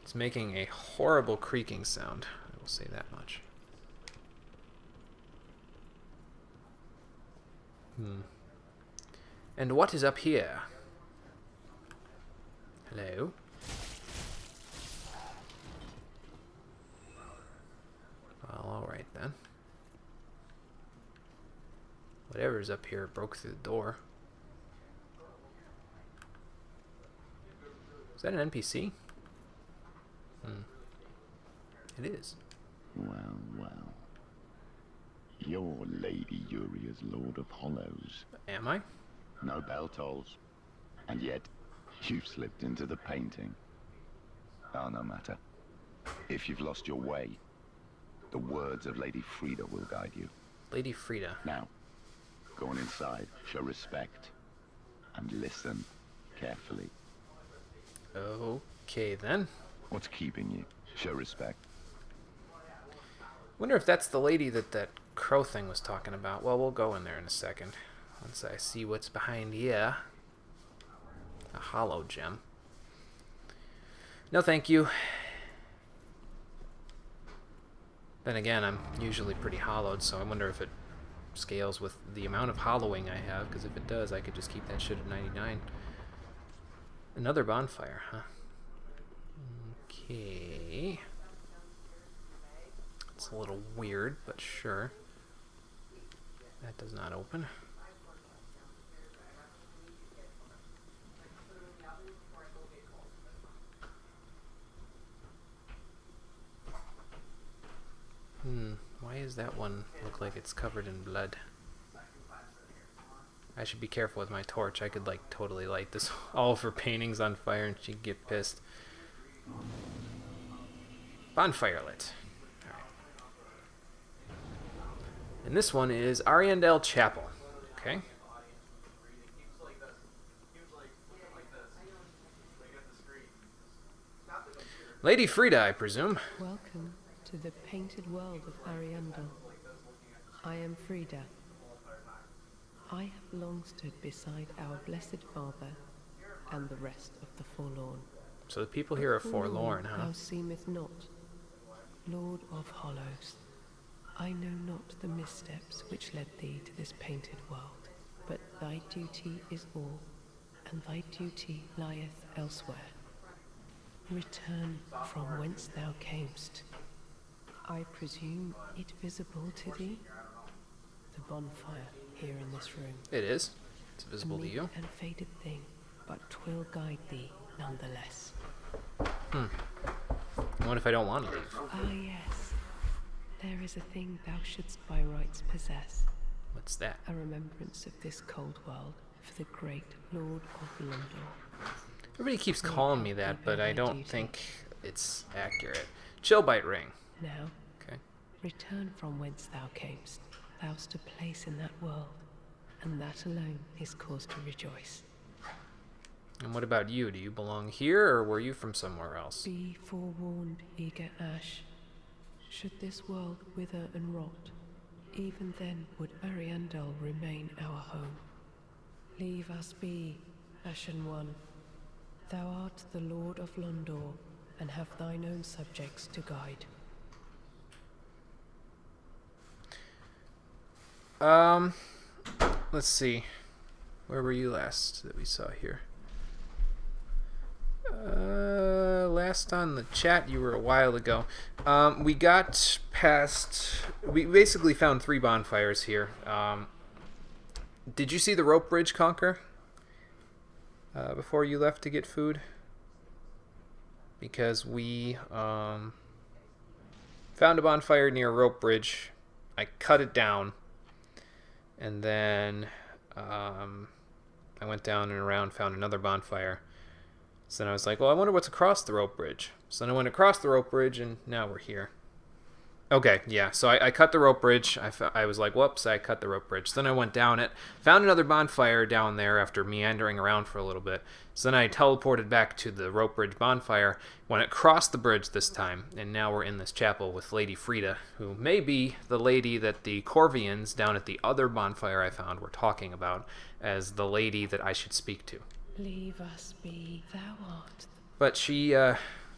S1: It's making a horrible creaking sound. I will say that much. And what is up here? Hello? Well, alright then. Whatever's up here broke through the door. Is that an NPC? It is.
S5: Well, well. You're Lady Uria's Lord of Hollows.
S1: Am I?
S5: No bell tolls. And yet, you've slipped into the painting. Oh, no matter. If you've lost your way, the words of Lady Frida will guide you.
S1: Lady Frida.
S5: Now, go on inside, show respect, and listen carefully.
S1: Okay then.
S5: What's keeping you? Show respect.
S1: Wonder if that's the lady that crow thing was talking about. Well, we'll go in there in a second. Once I see what's behind here. A hollow gem. No thank you. Then again, I'm usually pretty hollowed, so I wonder if it scales with the amount of hollowing I have, because if it does, I could just keep that shit at 99. Another bonfire, huh? Okay. It's a little weird, but sure. That does not open. Why does that one look like it's covered in blood? I should be careful with my torch. I could like totally light this all of her paintings on fire and she'd get pissed. Bonfire lit. Alright. And this one is Ariandel Chapel. Okay. Lady Frida, I presume.
S6: Welcome to the painted world of Ariandel. I am Frida. I have long stood beside our blessed father and the rest of the forlorn.
S1: So the people here are forlorn, huh?
S6: Thou seemeth not, Lord of Hollows. I know not the missteps which led thee to this painted world, but thy duty is all, and thy duty lieth elsewhere. Return from whence thou camest. I presume it visible to thee? The bonfire here in this room.
S1: It is. It's visible
S6: A
S1: to
S6: meek
S1: you.
S6: and faded thing, but 'twill guide thee nonetheless.
S1: What if I don't want to leave?
S6: Ah, yes. There is a thing thou shouldst by rights possess.
S1: What's that?
S6: A remembrance of this cold world for the great Lord of London.
S1: Everybody keeps calling me that, but I don't think it's accurate. Chillbite ring.
S6: Now,
S1: Okay.
S6: return from whence thou camest. Thou'st a place in that world, and that alone is cause to rejoice.
S1: And what about you? Do you belong here, or were you from somewhere else?
S6: Be forewarned, eager Ash. Should this world wither and rot, even then would Ariandel remain our home. Leave us be, Ashen One. Thou art the Lord of Londor, and have thine own subjects to guide.
S1: Let's see. Where were you last that we saw here? Last on the chat, you were a while ago. We got past... We basically found 3 bonfires here. Did you see the rope bridge, Conquer? Before you left to get food? Because we found a bonfire near a rope bridge. I cut it down. And then I went down and around, found another bonfire. So then I was like, well, I wonder what's across the rope bridge. So then I went across the rope bridge, and now we're here. Okay, yeah, so I cut the rope bridge. I was like, whoops, I cut the rope bridge. So then I went down it, found another bonfire down there after meandering around for a little bit. So then I teleported back to the rope bridge bonfire, went across the bridge this time, and now we're in this chapel with Lady Frida, who may be the lady that the Corvians down at the other bonfire I found were talking about as the lady that I should speak to.
S6: Leave us be, thou art.
S1: But she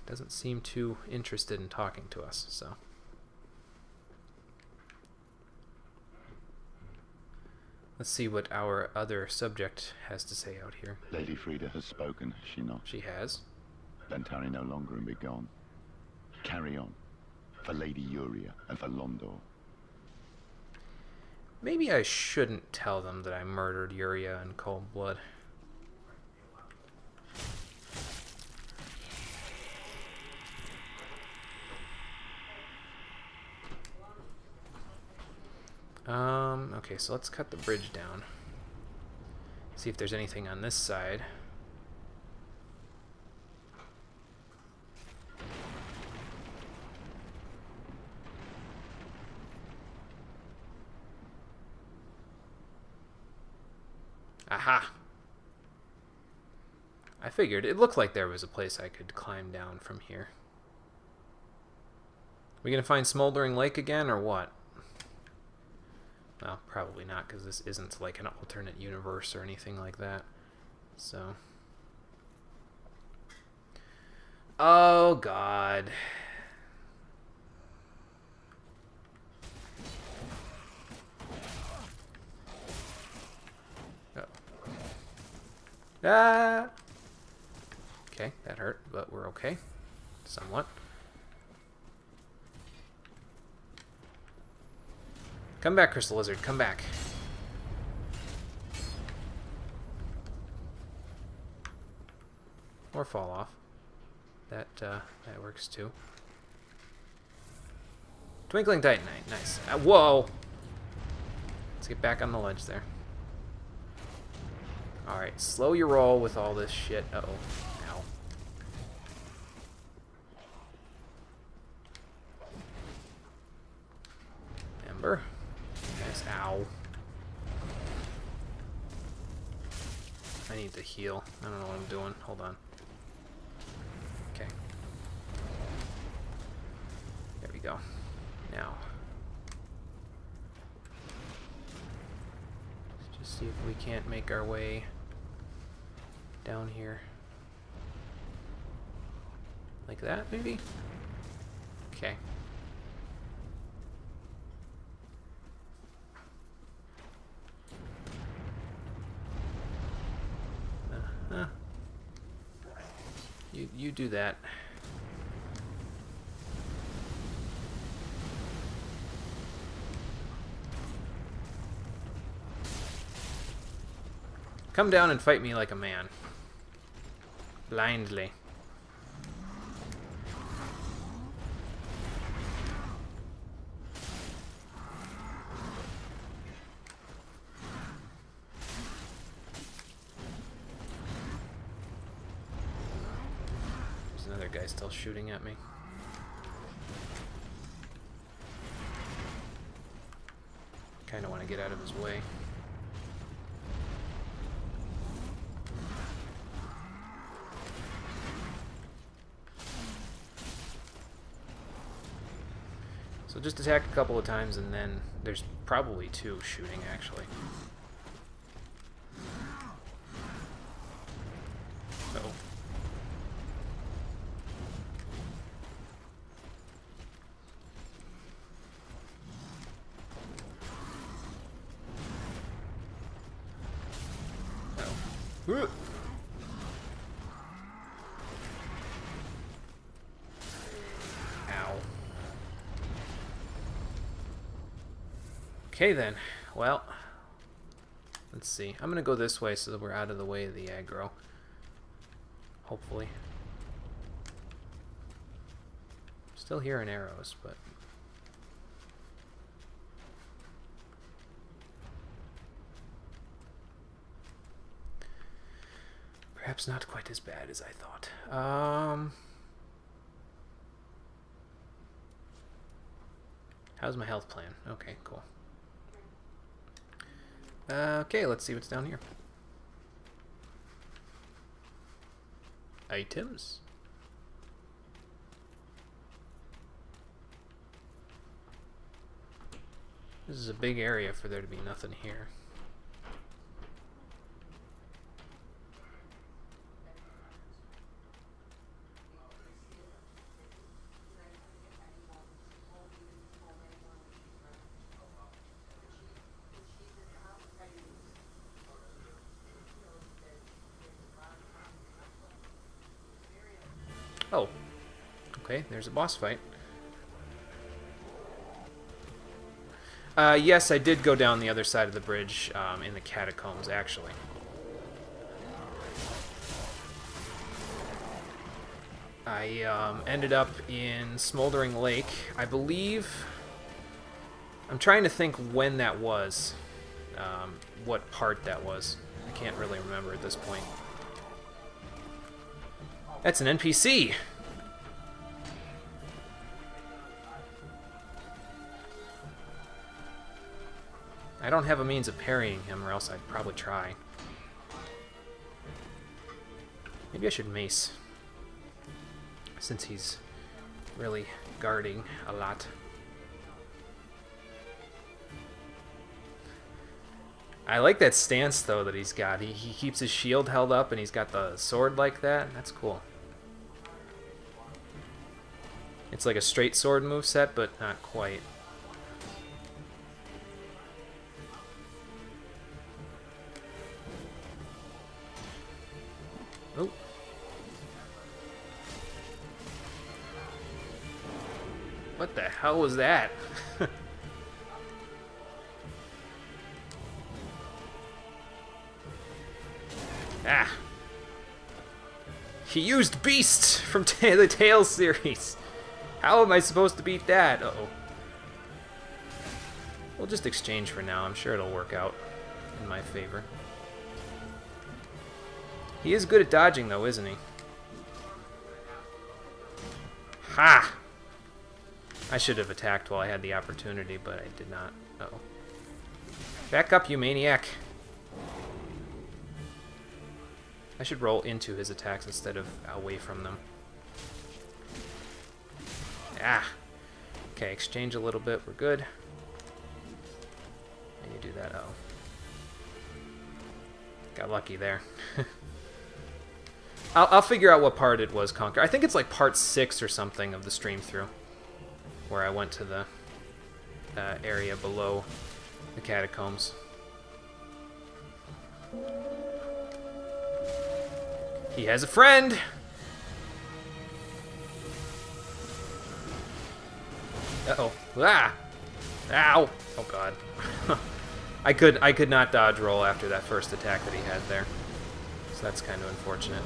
S1: doesn't seem too interested in talking to us, so... Let's see what our other subject has to say out here.
S5: Lady Frida has spoken, has she not?
S1: She has.
S5: Then tarry no longer and be gone. Carry on. For Lady Uria and for Londor.
S1: Maybe I shouldn't tell them that I murdered Uria in cold blood. Okay, so let's cut the bridge down. See if there's anything on this side. Aha! I figured it looked like there was a place I could climb down from here. We gonna find Smoldering Lake again, or what? Well, probably not, because this isn't like an alternate universe or anything like that. So. Oh, God. Oh. Ah! Okay, that hurt, but we're okay. Somewhat. Come back, Crystal Lizard. Come back. Or fall off. That works too. Twinkling Titanite. Nice. Whoa! Let's get back on the ledge there. Alright, slow your roll with all this shit. Uh-oh. Ow. Ember. Nice. Ow. I need to heal. I don't know what I'm doing. Hold on. Okay. go. Now. Let's just see if we can't make our way down here. Like that, maybe? Okay. You do that. Come down and fight me like a man. Blindly. There's another guy still shooting at me. Kind of want to get out of his way. So just attack a couple of times, and then there's probably two shooting, actually. Uh-oh. Uh-oh. Okay then, well, let's see. I'm gonna go this way so that we're out of the way of the aggro. Hopefully. Still hearing arrows, but... perhaps not quite as bad as I thought. How's my health plan? Okay, cool. Okay, let's see what's down here. Items. This is a big area for there to be nothing here. Oh, okay, there's a boss fight. Yes, I did go down the other side of the bridge in the catacombs, actually. I ended up in Smoldering Lake, I believe. I'm trying to think when that was, what part that was. I can't really remember at this point. That's an NPC! I don't have a means of parrying him, or else I'd probably try. Maybe I should mace, since he's really guarding a lot. I like that stance, though, that he's got. He keeps his shield held up, and he's got the sword like that. That's cool. It's like a straight sword moveset, but not quite. Oh. What the hell was that? Ah. He used Beast from the Tales series. How am I supposed to beat that? Uh-oh. We'll just exchange for now. I'm sure it'll work out in my favor. He is good at dodging, though, isn't he? Ha! I should have attacked while I had the opportunity, but I did not. Uh-oh. Back up, you maniac! I should roll into his attacks instead of away from them. Ah! Okay, exchange a little bit. We're good. And you do that. Oh. Got lucky there. I'll figure out what part it was, Conquer. I think it's like part 6 or something of the stream through, where I went to the area below the catacombs. He has a friend! Uh-oh. Ah! Ow! Oh god. I could not dodge roll after that first attack that he had there. So that's kind of unfortunate.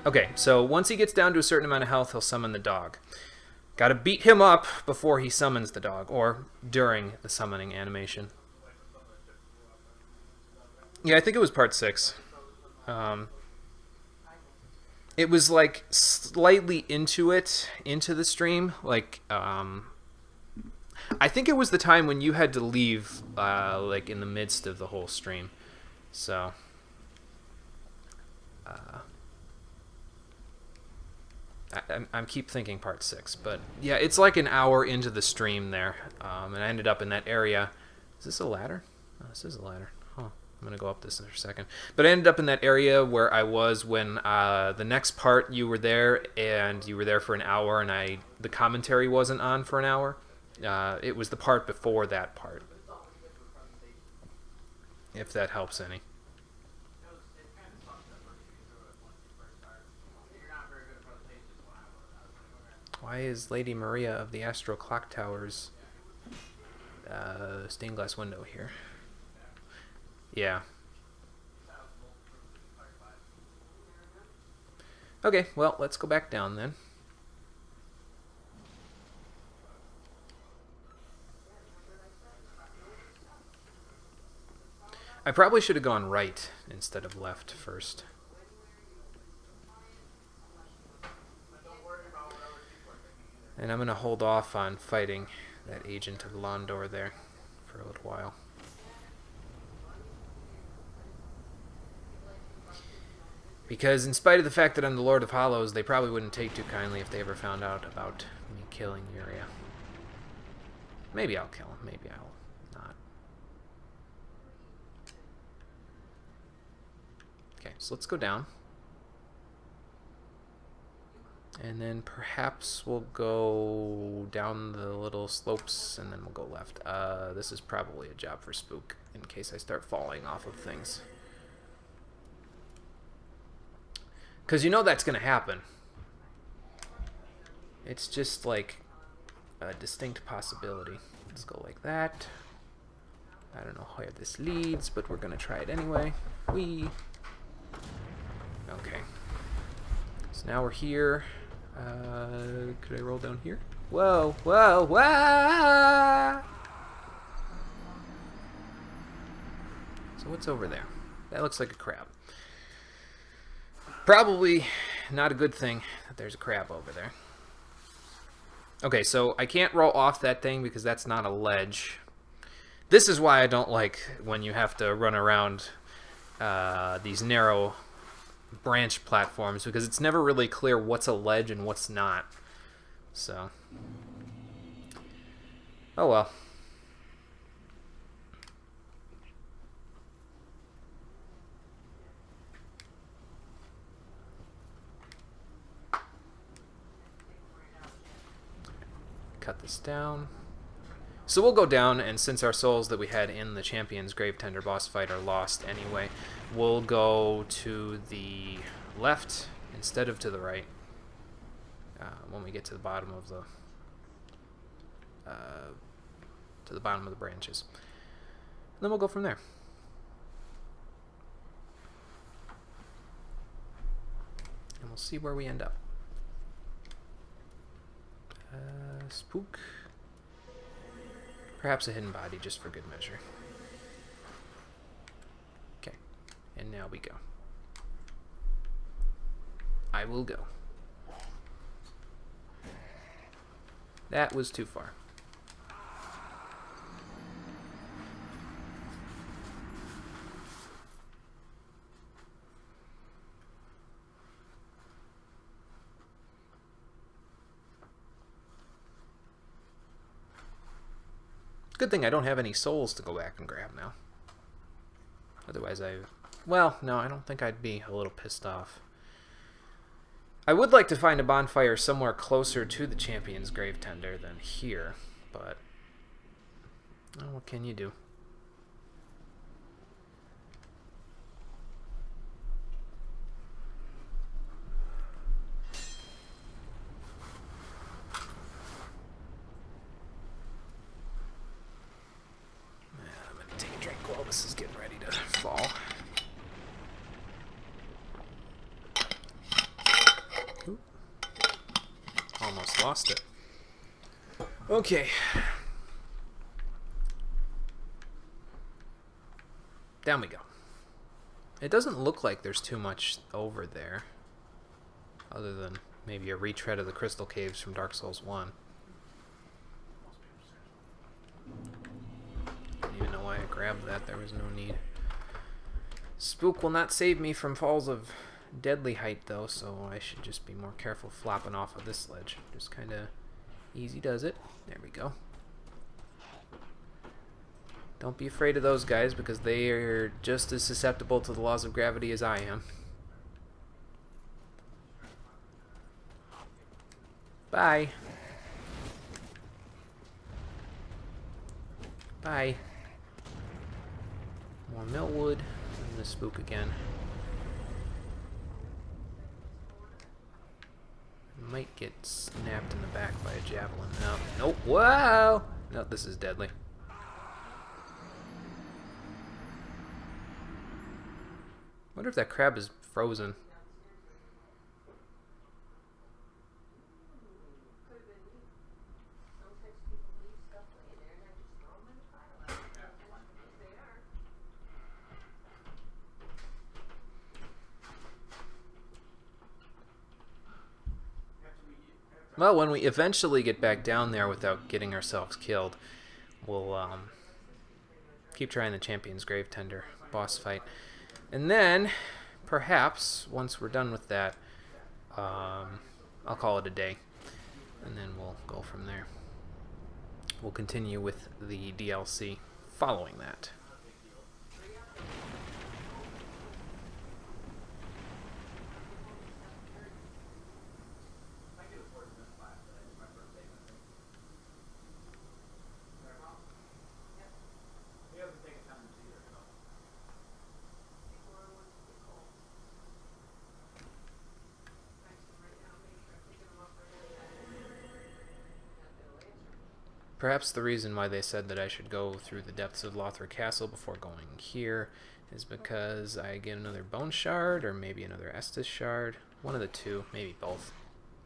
S1: Okay, so once he gets down to a certain amount of health, he'll summon the dog. Gotta beat him up before he summons the dog, or during the summoning animation. Yeah, I think it was part 6. It was like slightly into the stream. Like, I think it was the time when you had to leave, like in the midst of the whole stream. So, I keep thinking part 6, but yeah, it's like an hour into the stream there, and I ended up in that area. Is this a ladder? Oh, this is a ladder. Huh. I'm gonna go up this in a second. But I ended up in that area where I was when the next part you were there, and you were there for an hour, and the commentary wasn't on for an hour. It was the part before that part. If that helps any. Why is Lady Maria of the Astral Clock Tower's stained glass window here? Yeah. Okay, well, let's go back down then. I probably should have gone right instead of left first. And I'm going to hold off on fighting that agent of Londor there for a little while. Because in spite of the fact that I'm the Lord of Hollows, they probably wouldn't take too kindly if they ever found out about me killing Yuria. Maybe I'll kill him, maybe I'll not. Okay, so let's go down. And then perhaps we'll go down the little slopes and then we'll go left. This is probably a job for Spook in case I start falling off of things. Because you know that's going to happen. It's just like a distinct possibility. Let's go like that. I don't know where this leads, but we're going to try it anyway. Whee! Okay. So now we're here. Could I roll down here? Whoa, whoa, whoa! So what's over there? That looks like a crab. Probably not a good thing that there's a crab over there. Okay, so I can't roll off that thing because that's not a ledge. This is why I don't like when you have to run around these narrow branch platforms, because it's never really clear what's a ledge and what's not. So, oh well. Cut this down. So we'll go down, and since our souls that we had in the Champion's Gravetender boss fight are lost anyway, we'll go to the left instead of to the right when we get to the bottom of the branches. And then we'll go from there. And we'll see where we end up. Spook. Perhaps a hidden body, just for good measure. Okay, and now we go. I will go. That was too far. Good thing I don't have any souls to go back and grab now. Otherwise well, no, I don't think I'd be a little pissed off. I would like to find a bonfire somewhere closer to the Champion's Grave Tender than here, but oh, what can you do? I'm gonna take a drink while this is getting ready to fall. Oop. Almost lost it. Okay. Down we go. It doesn't look like there's too much over there, other than maybe a retread of the Crystal Caves from Dark Souls 1. Didn't even know why I grabbed that. There was no need. Spook will not save me from falls of deadly height, though, so I should just be more careful flopping off of this ledge. Just kind of easy does it. There we go. Don't be afraid of those guys, because they are just as susceptible to the laws of gravity as I am. Bye. Bye. More Millwood. I'm gonna spook again. Might get snapped in the back by a javelin. No. Nope. Whoa! No, this is deadly. Wonder if that crab is frozen. Well, when we eventually get back down there without getting ourselves killed, we'll keep trying the Champion's Grave Tender boss fight. And then, perhaps, once we're done with that, I'll call it a day. And then we'll go from there. We'll continue with the DLC following that. Perhaps the reason why they said that I should go through the depths of Lothric Castle before going here is because I get another Bone Shard, or maybe another Estus Shard. One of the two, maybe both,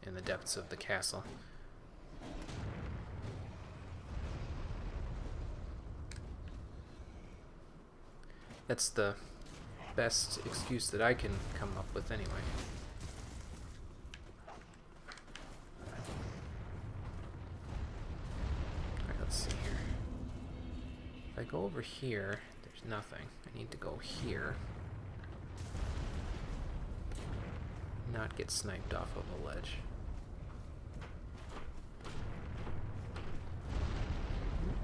S1: in the depths of the castle. That's the best excuse that I can come up with anyway. Let's see here. If I go over here, there's nothing. I need to go here. Not get sniped off of a ledge.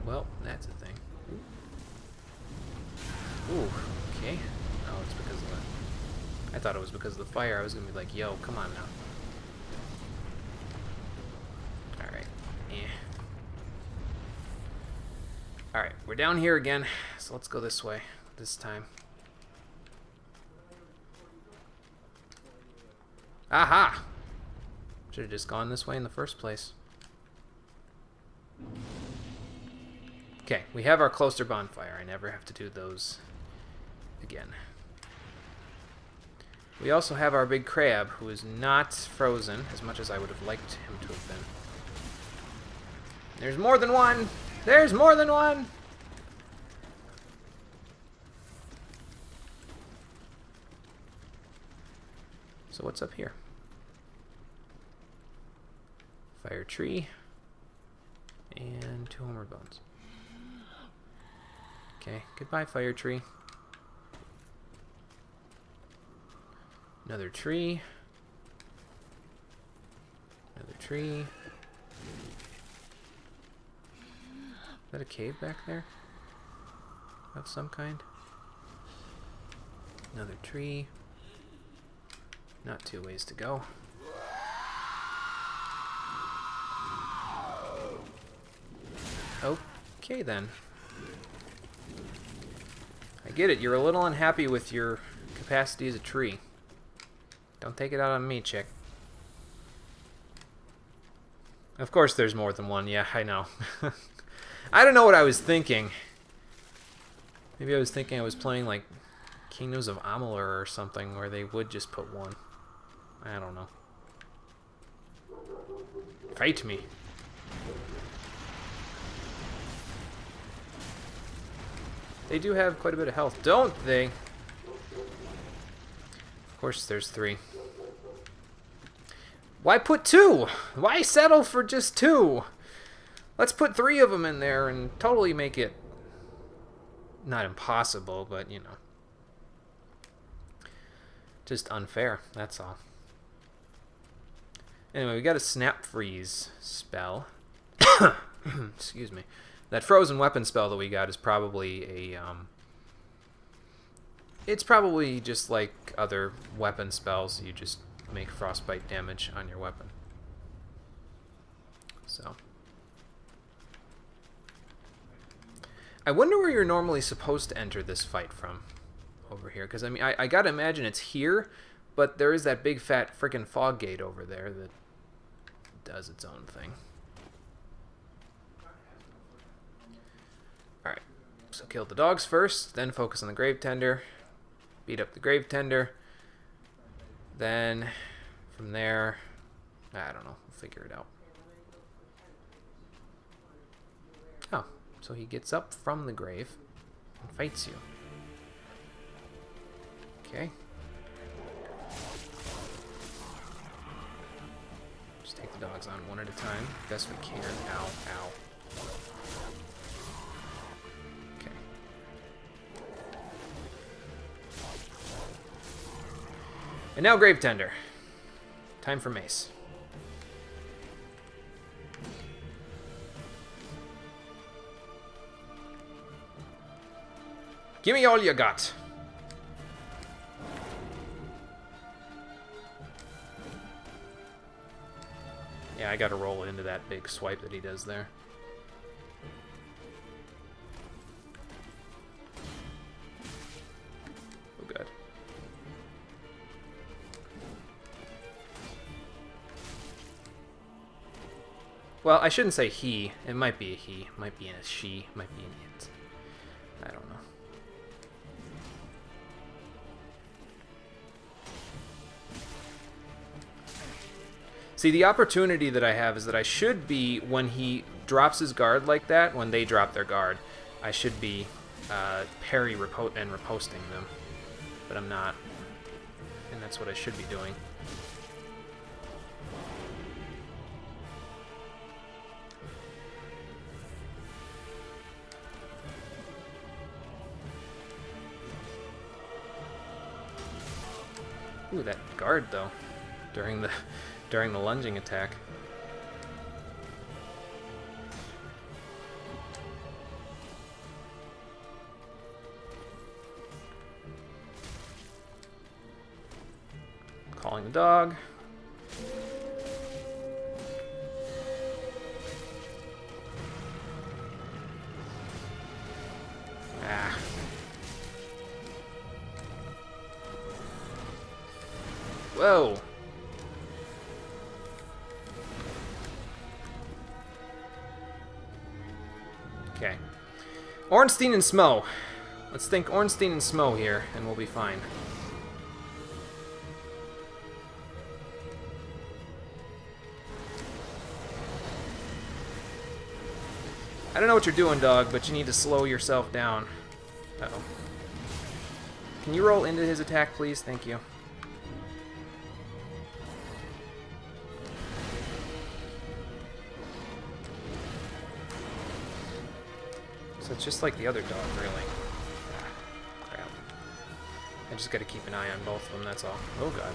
S1: Well, that's a thing. Ooh, okay. Oh, it's because of the... I thought it was because of the fire. I was gonna be like, yo, come on now. Alright. Yeah. Alright, we're down here again, so let's go this way this time. Aha! Should have just gone this way in the first place. Okay, we have our cloister bonfire. I never have to do those again. We also have our big crab, who is not frozen, as much as I would have liked him to have been. There's more than one! There's more than one! So what's up here? Fire tree. And 2 homeward bones. Okay, goodbye fire tree. Another tree. Another tree. that a cave back there? Of some kind? Another tree. Not two ways to go. Okay then. I get it, you're a little unhappy with your capacity as a tree. Don't take it out on me, chick. Of course there's more than one, yeah, I know. I don't know what I was thinking. Maybe I was thinking I was playing like Kingdoms of Amalur or something where they would just put one. I don't know. Fight me. They do have quite a bit of health, don't they? Of course there's 3. Why put 2? Why settle for just 2? Let's put 3 of them in there and totally make it not impossible, but you know, just unfair, that's all. Anyway, we got a snap freeze spell. Excuse me. That frozen weapon spell that we got is probably a it's probably just like other weapon spells. You just make frostbite damage on your weapon. So I wonder where you're normally supposed to enter this fight from over here, because I mean I gotta imagine it's here, but there is that big fat frickin' fog gate over there that does its own thing. Alright, so kill the dogs first, then focus on the grave tender, beat up the grave tender, then from there, I don't know, we'll figure it out. Oh, so he gets up from the grave and fights you. Okay. Just take the dogs on one at a time, best we can. Ow, ow. Okay. And now grave tender. Time for mace. Give me all you got. Yeah, I gotta roll into that big swipe that he does there. Oh, God. Well, I shouldn't say he. It might be a he. Might be a she. Might be an it. I don't know. See, the opportunity that I have is that I should be, when he drops his guard like that, when they drop their guard, I should be parry and riposting them. But I'm not. And that's what I should be doing. Ooh, that guard, though, during the lunging attack. Calling the dog. Ah. Whoa. Okay. Ornstein and Smo. Let's think Ornstein and Smo here, and we'll be fine. I don't know what you're doing, dog, but you need to slow yourself down. Uh-oh. Can you roll into his attack, please? Thank you. So it's just like the other dog, really. Ah, crap. I just gotta keep an eye on both of them, that's all. Oh, God.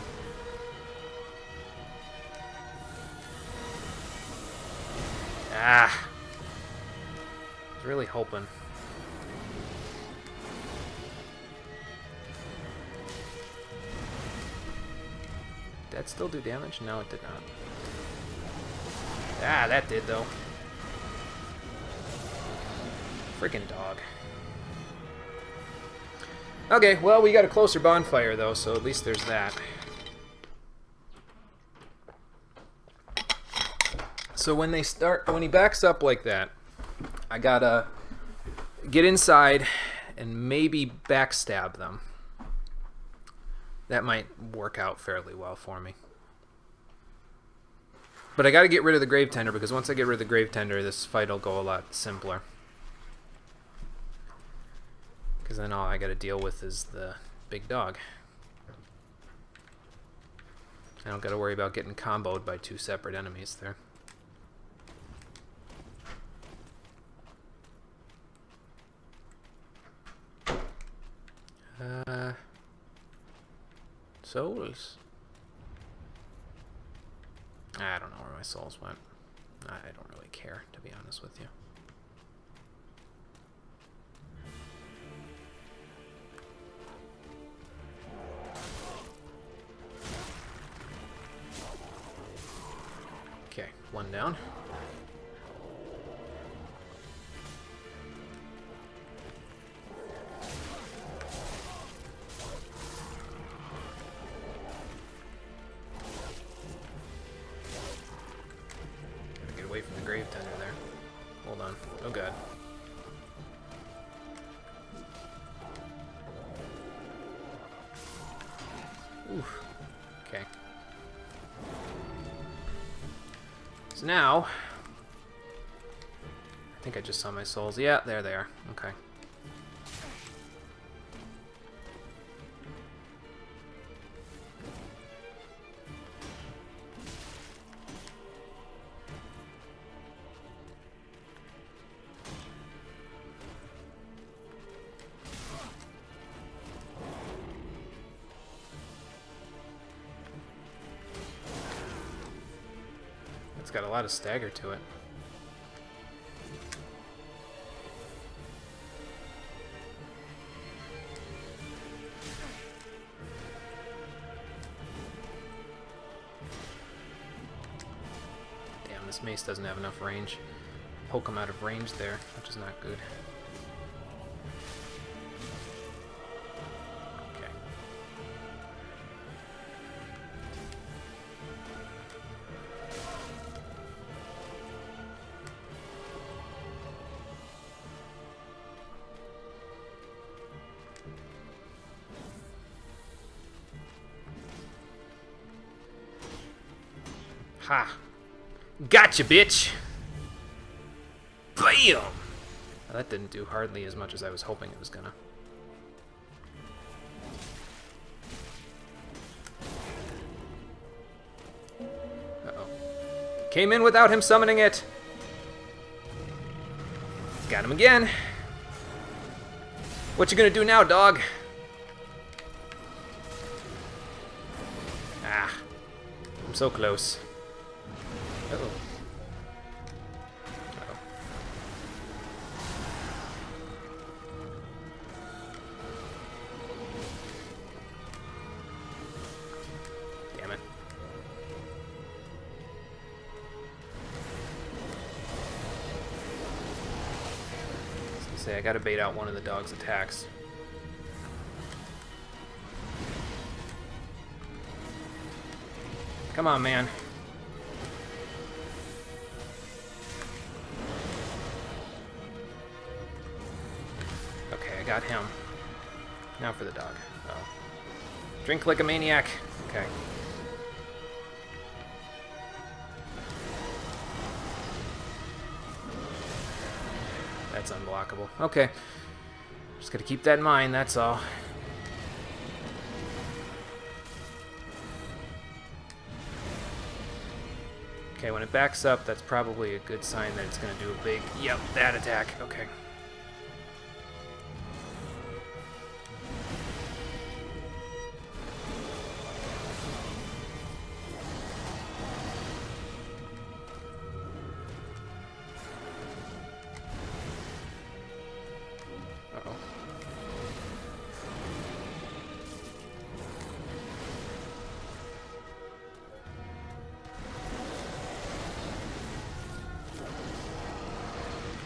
S1: Ah! was really hoping. Did that still do damage? No, it did not. Ah, that did, though. Freaking dog. Okay, well, we got a closer bonfire, though, so at least there's that. So when he backs up like that, I gotta get inside and maybe backstab them. That might work out fairly well for me. But I gotta get rid of the Grave Tender, because once I get rid of the Grave Tender, this fight will go a lot simpler. Because then all I gotta deal with is the big dog. I don't gotta worry about getting comboed by two separate enemies there. Souls. I don't know where my souls went. I don't really care, to be honest with you. Okay, one down. Away from the Grave Tender there. Hold on. Oh god. Oof. Okay. So now, I think I just saw my souls. Yeah, there they are. Okay. It's got a lot of stagger to it. Damn, this mace doesn't have enough range. Poke him out of range there, which is not good. Ha! Gotcha, bitch! Bam! Well, that didn't do hardly as much as I was hoping it was gonna. Uh-oh. Came in without him summoning it! Got him again! What you gonna do now, dog? Ah. I'm so close. Uh-oh. Uh-oh. Damn it. I was gonna say, I gotta bait out one of the dog's attacks. Come on, man. Okay, I got him. Now for the dog. Oh. Drink like a maniac. Okay. That's unblockable. Okay. Just gotta keep that in mind, that's all. Okay, when it backs up, that's probably a good sign that it's going to do a big... Yep, that attack. Okay.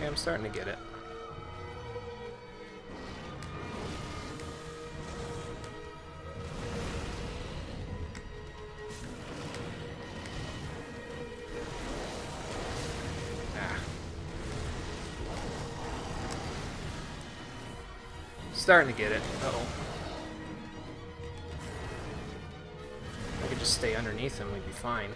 S1: Okay, I'm starting to get it. Ah. Starting to get it. Uh-oh. If I could just stay underneath him, we'd be fine.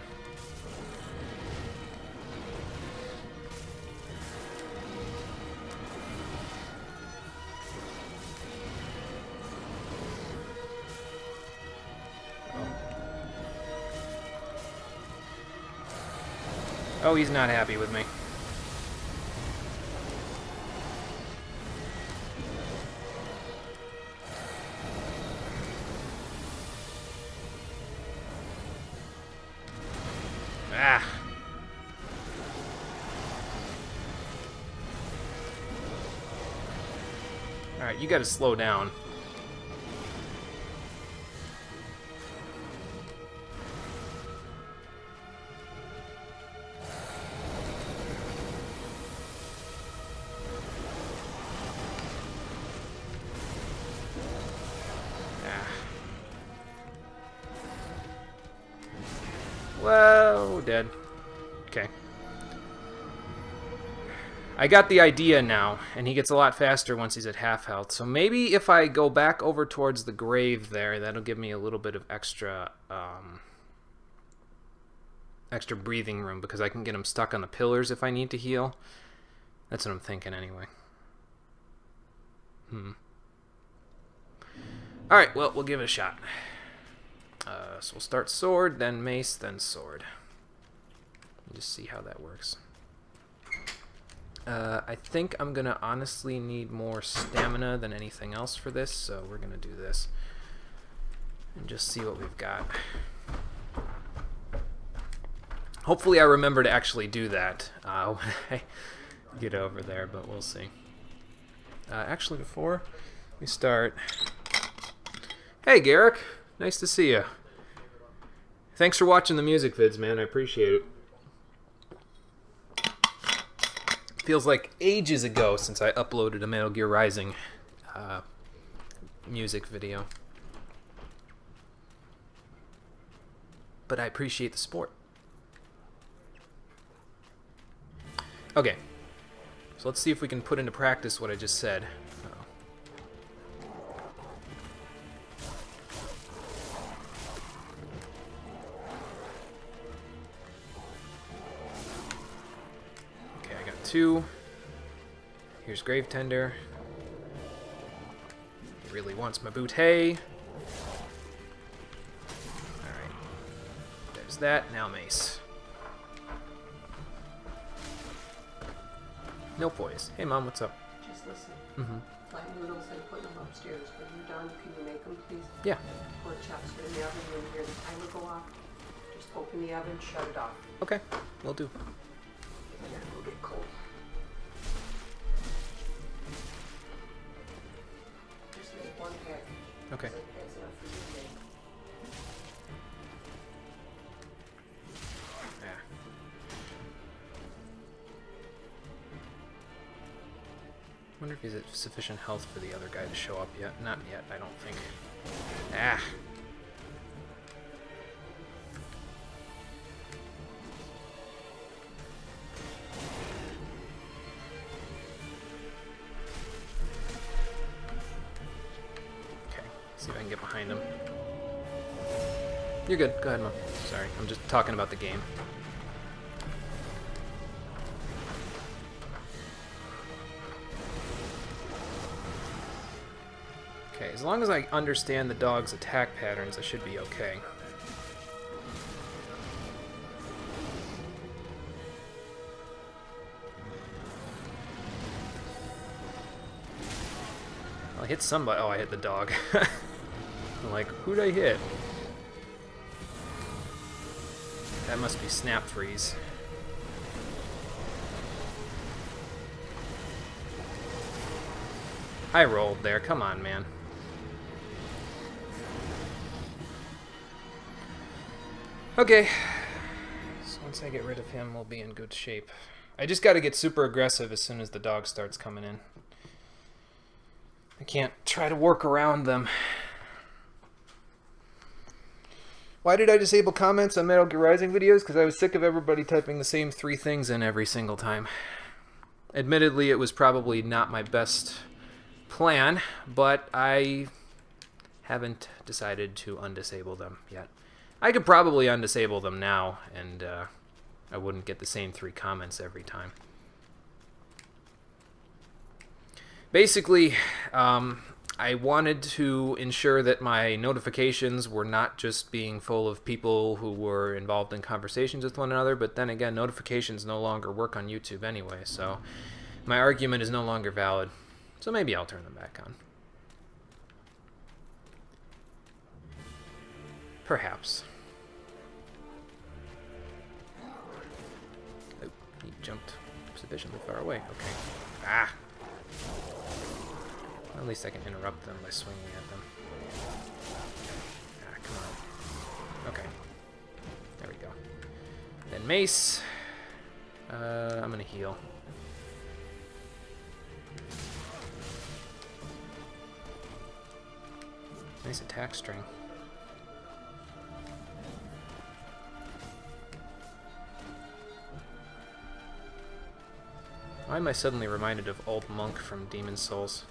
S1: Oh, he's not happy with me. Ah. Alright, you gotta slow down. Whoa, dead. Okay. I got the idea now, and he gets a lot faster once he's at half health. So maybe if I go back over towards the grave there, that'll give me a little bit of extra extra breathing room, because I can get him stuck on the pillars if I need to heal. That's what I'm thinking anyway. Alright, well, we'll give it a shot. So we'll start sword, then mace, then sword. Just see how that works. I think I'm gonna honestly need more stamina than anything else for this, so we're gonna do this and just see what we've got. Hopefully I remember to actually do that when I get over there, but we'll see. Actually, before we start... Hey, Garrick! Nice to see you. Thanks for watching the music vids, man. I appreciate it. Feels like ages ago since I uploaded a Metal Gear Rising music video. But I appreciate the support. Okay. So let's see if we can put into practice what I just said. Two. Here's Gravetender. He really wants my boot. Hey. Alright. There's that. Now mace. No poise. Hey, Mom, what's up?
S6: Just listen.
S1: Mm-hmm.
S6: Flight noodles and put them upstairs. When you're done, can you make them, please?
S1: Yeah.
S6: Pork chops are in the oven. When you hear the timer go off, just open the oven, shut it off.
S1: Okay. Will do.
S6: And then it'll get cold. Just make one pack.
S1: Okay.
S6: That's enough for you today.
S1: Yeah. Wonder if he's at sufficient health for the other guy to show up yet. Not yet, I don't think. Ah. Okay, see if I can get behind him. You're good. Go ahead, Mom. Sorry, I'm just talking about the game. Okay, as long as I understand the dog's attack patterns, I should be okay. I hit somebody. Oh, I hit the dog. I'm like, who'd I hit? That must be Snap Freeze. I rolled there. Come on, man. Okay. So once I get rid of him, we'll be in good shape. I just got to get super aggressive as soon as the dog starts coming in. I can't try to work around them. Why did I disable comments on Metal Gear Rising videos? Because I was sick of everybody typing the same 3 things in every single time. Admittedly, it was probably not my best plan, but I haven't decided to undisable them yet. I could probably undisable them now, and I wouldn't get the same 3 comments every time. Basically, I wanted to ensure that my notifications were not just being full of people who were involved in conversations with one another, but then again, notifications no longer work on YouTube anyway, so my argument is no longer valid. So maybe I'll turn them back on. Perhaps. Oh, he jumped sufficiently far away. Okay. Ah! At least I can interrupt them by swinging at them. Ah, come on. Okay. There we go. Then mace. I'm gonna heal. Nice attack string. Why am I suddenly reminded of Old Monk from Demon's Souls?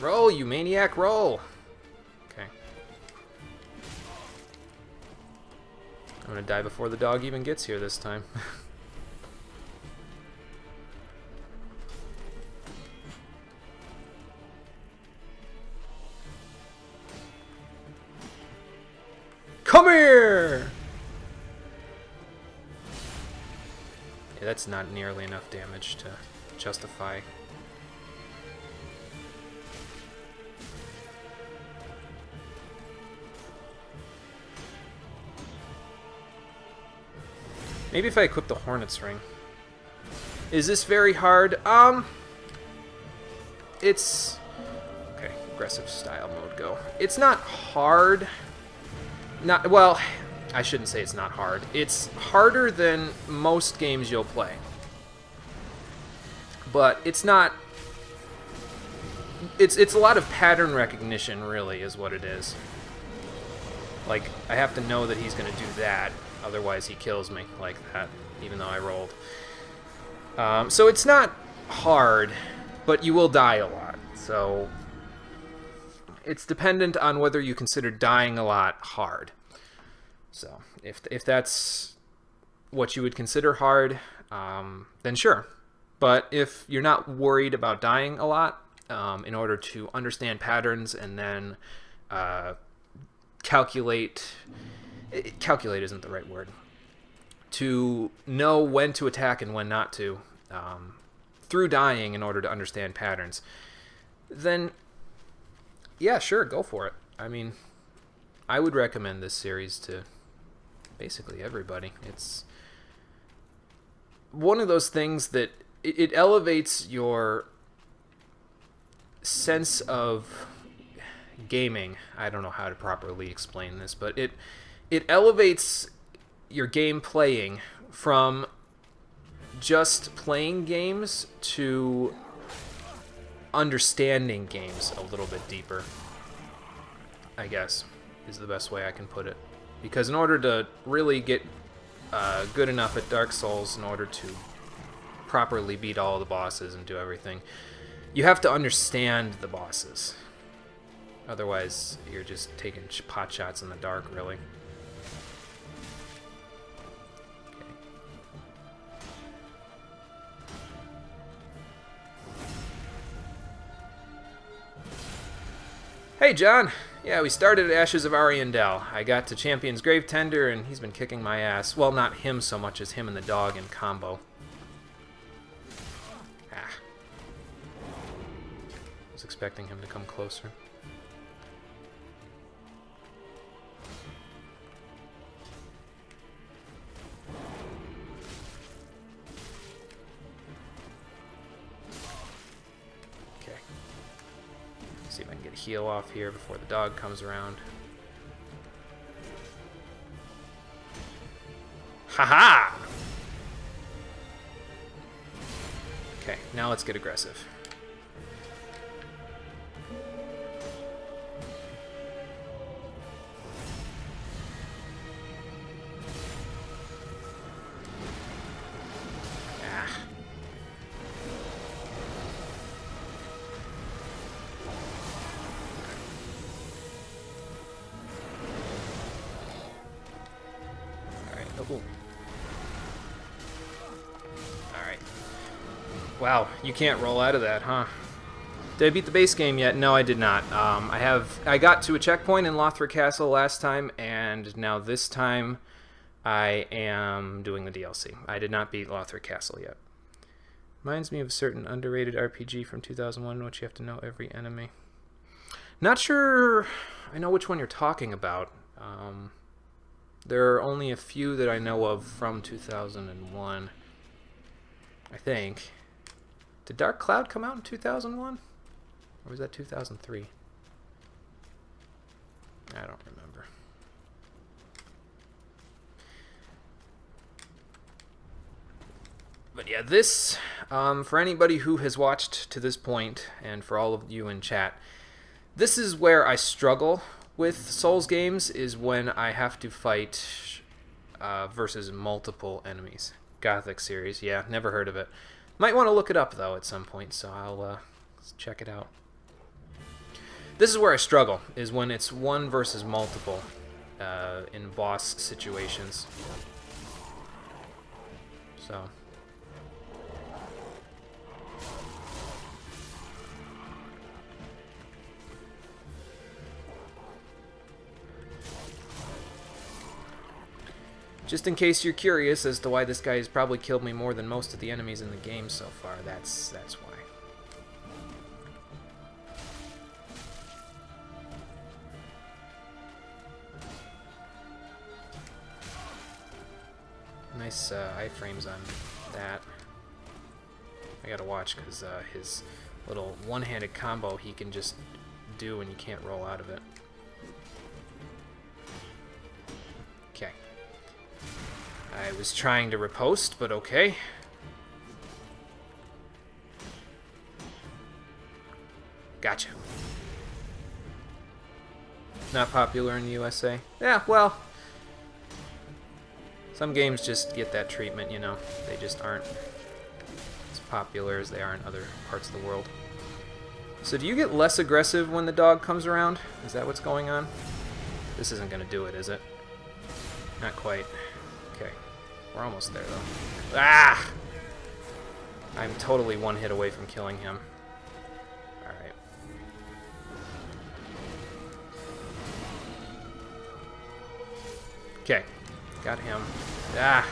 S1: Roll, you maniac, roll! Okay. I'm gonna die before the dog even gets here this time. Come here! Yeah, that's not nearly enough damage to justify. Maybe if I equip the Hornet's Ring. Is this very hard? It's... Okay, aggressive style mode, go. It's not hard. Not, well, I shouldn't say it's not hard. It's harder than most games you'll play. But it's not... It's a lot of pattern recognition, really, is what it is. Like, I have to know that he's going to do that. Otherwise, he kills me like that, even though I rolled. So it's not hard, but you will die a lot. So it's dependent on whether you consider dying a lot hard. So if that's what you would consider hard, then sure. But if you're not worried about dying a lot, in order to understand patterns and then calculate isn't the right word, to know when to attack and when not to, through dying in order to understand patterns, then yeah, sure, go for it. I mean, I would recommend this series to basically everybody. It's one of those things that it elevates your sense of gaming. I don't know how to properly explain this, but it elevates your game playing from just playing games to understanding games a little bit deeper, I guess, is the best way I can put it. Because in order to really get good enough at Dark Souls, in order to properly beat all the bosses and do everything, you have to understand the bosses. Otherwise, you're just taking pot shots in the dark, really. Hey, John. Yeah, we started at Ashes of Ariandel. I got to Champion's Gravetender, and he's been kicking my ass. Well, not him so much as him and the dog in combo. Ah. I was expecting him to come closer. See if I can get a heal off here before the dog comes around. Haha! Okay, now let's get aggressive. Ah. Alright, oh. Alright. Wow, you can't roll out of that, huh? Did I beat the base game yet? No, I did not. I got to a checkpoint in Lothric Castle last time, and now this time I am doing the DLC. I did not beat Lothric Castle yet. Reminds me of a certain underrated RPG from 2001 in which you have to know every enemy. Not sure I know which one you're talking about. There are only a few that I know of from 2001, I think. Did Dark Cloud come out in 2001? Or was that 2003? I don't remember. But yeah, this, for anybody who has watched to this point, and for all of you in chat, this is where I struggle with Souls games, is when I have to fight versus multiple enemies. Gothic series, yeah, never heard of it. Might want to look it up, though, at some point, so I'll check it out. This is where I struggle, is when it's one versus multiple in boss situations. So... just in case you're curious as to why this guy has probably killed me more than most of the enemies in the game so far, that's why. Nice iframes on that. I gotta watch because his little one-handed combo he can just do and you can't roll out of it. Okay. I was trying to riposte, but okay. Gotcha. Not popular in the USA? Yeah, well... some games just get that treatment, you know. They just aren't as popular as they are in other parts of the world. So do you get less aggressive when the dog comes around? Is that what's going on? This isn't going to do it, is it? Not quite. Okay. We're almost there, though. Ah! I'm totally one hit away from killing him. Alright. Okay. Got him. Ah!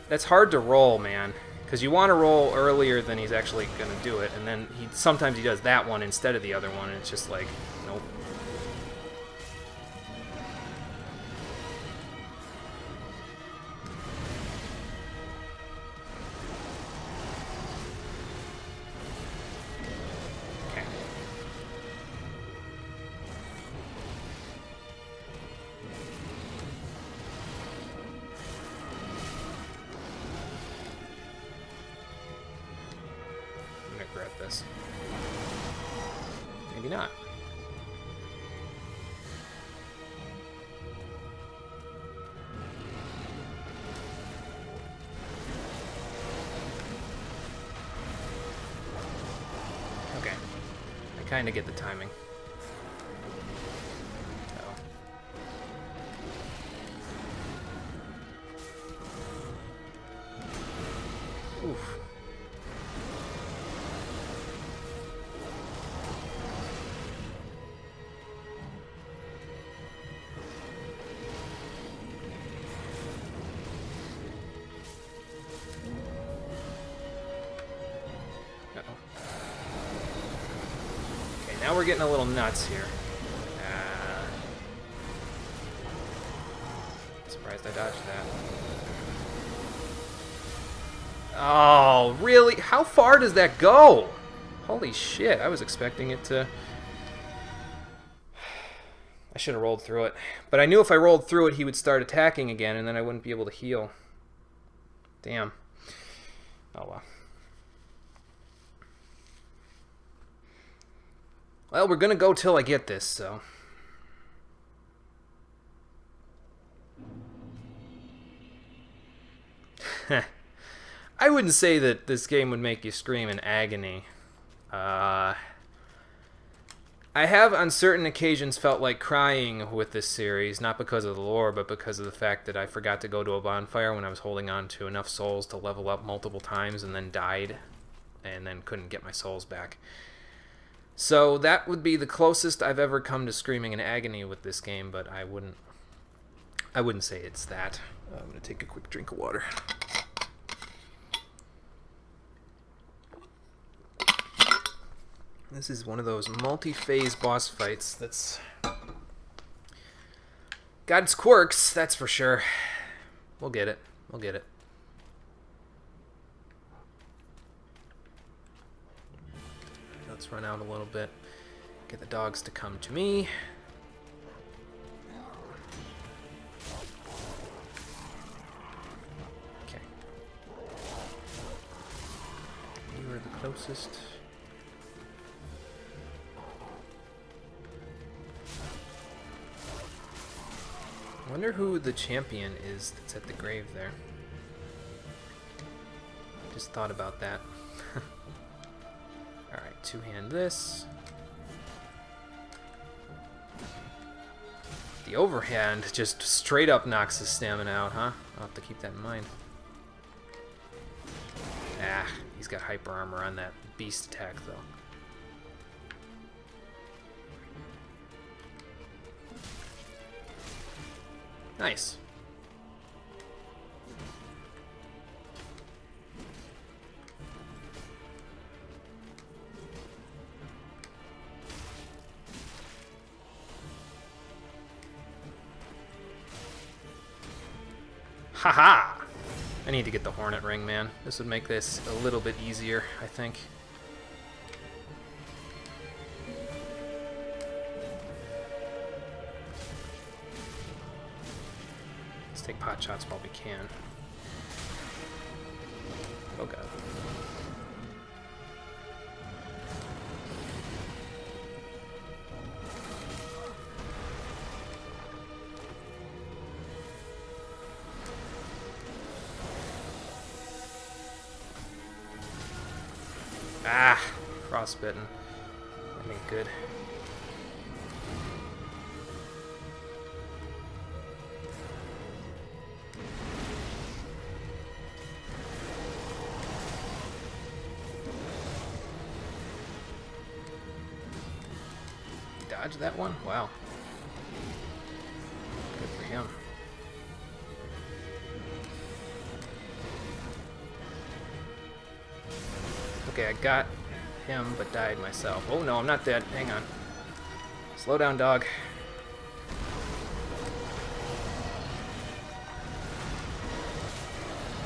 S1: That's hard to roll, man, because you want to roll earlier than he's actually going to do it, and then sometimes he does that one instead of the other one, and it's just like, nope. Okay. Regret this. Maybe not. Okay. I kind of get the timing. Oof. Now Now we're getting a little nuts here. Surprised I dodged that. Oh, really? How far does that go? Holy shit, I was expecting it to... I should have rolled through it. But I knew if I rolled through it, he would start attacking again, and then I wouldn't be able to heal. Damn. Oh well. Well, we're gonna go till I get this, so... I wouldn't say that this game would make you scream in agony. I have on certain occasions felt like crying with this series, not because of the lore, but because of the fact that I forgot to go to a bonfire when I was holding on to enough souls to level up multiple times and then died, and then couldn't get my souls back. So that would be the closest I've ever come to screaming in agony with this game, but I wouldn't say it's that. I'm going to take a quick drink of water. This is one of those multi-phase boss fights that's got its quirks, that's for sure. We'll get it. We'll get it. Let's run out a little bit. Get the dogs to come to me. Okay. You are the closest. I wonder who the champion is that's at the grave there. Just thought about that. Alright, two-hand this. The overhand just straight up knocks his stamina out, huh? I'll have to keep that in mind. Ah, he's got hyper armor on that beast attack, though. Nice. Haha! I need to get the Hornet Ring, man. This would make this a little bit easier, I think. Take pot shots while we can. Oh god. Ah! Frostbitten. That ain't good. Dodge that one? Wow. Good for him. Okay, I got him, but died myself. Oh no, I'm not dead. Hang on. Slow down, dog.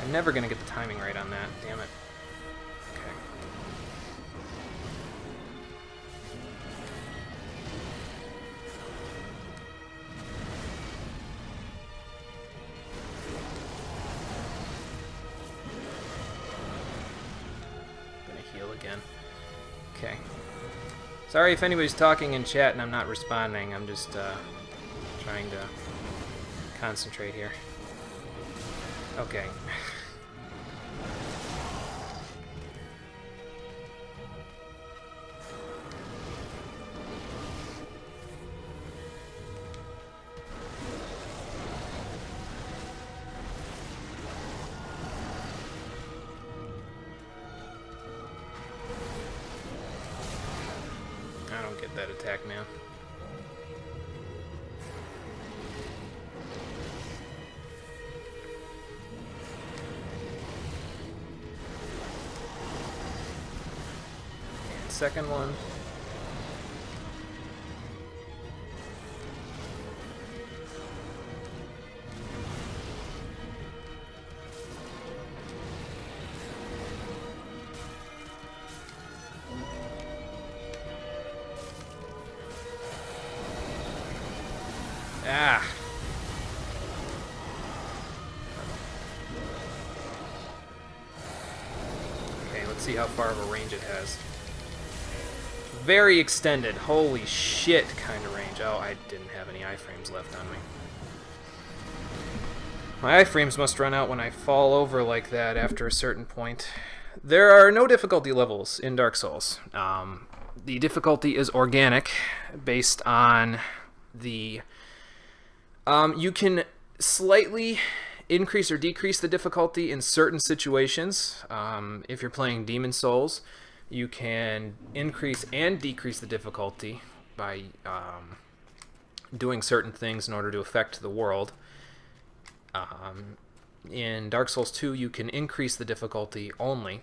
S1: I'm never gonna get the timing right on that. Damn it. Okay. Again. Okay. Sorry if anybody's talking in chat and I'm not responding. I'm just trying to concentrate here. Okay. I don't get that attack, man. And second one. Ah. Okay, let's see how far of a range it has. Very extended. Holy shit kind of range. Oh, I didn't have any iframes left on me. My iframes must run out when I fall over like that after a certain point. There are no difficulty levels in Dark Souls. The difficulty is organic, based on the... you can slightly increase or decrease the difficulty in certain situations. If you're playing Demon Souls, you can increase and decrease the difficulty by doing certain things in order to affect the world. In Dark Souls 2, you can increase the difficulty only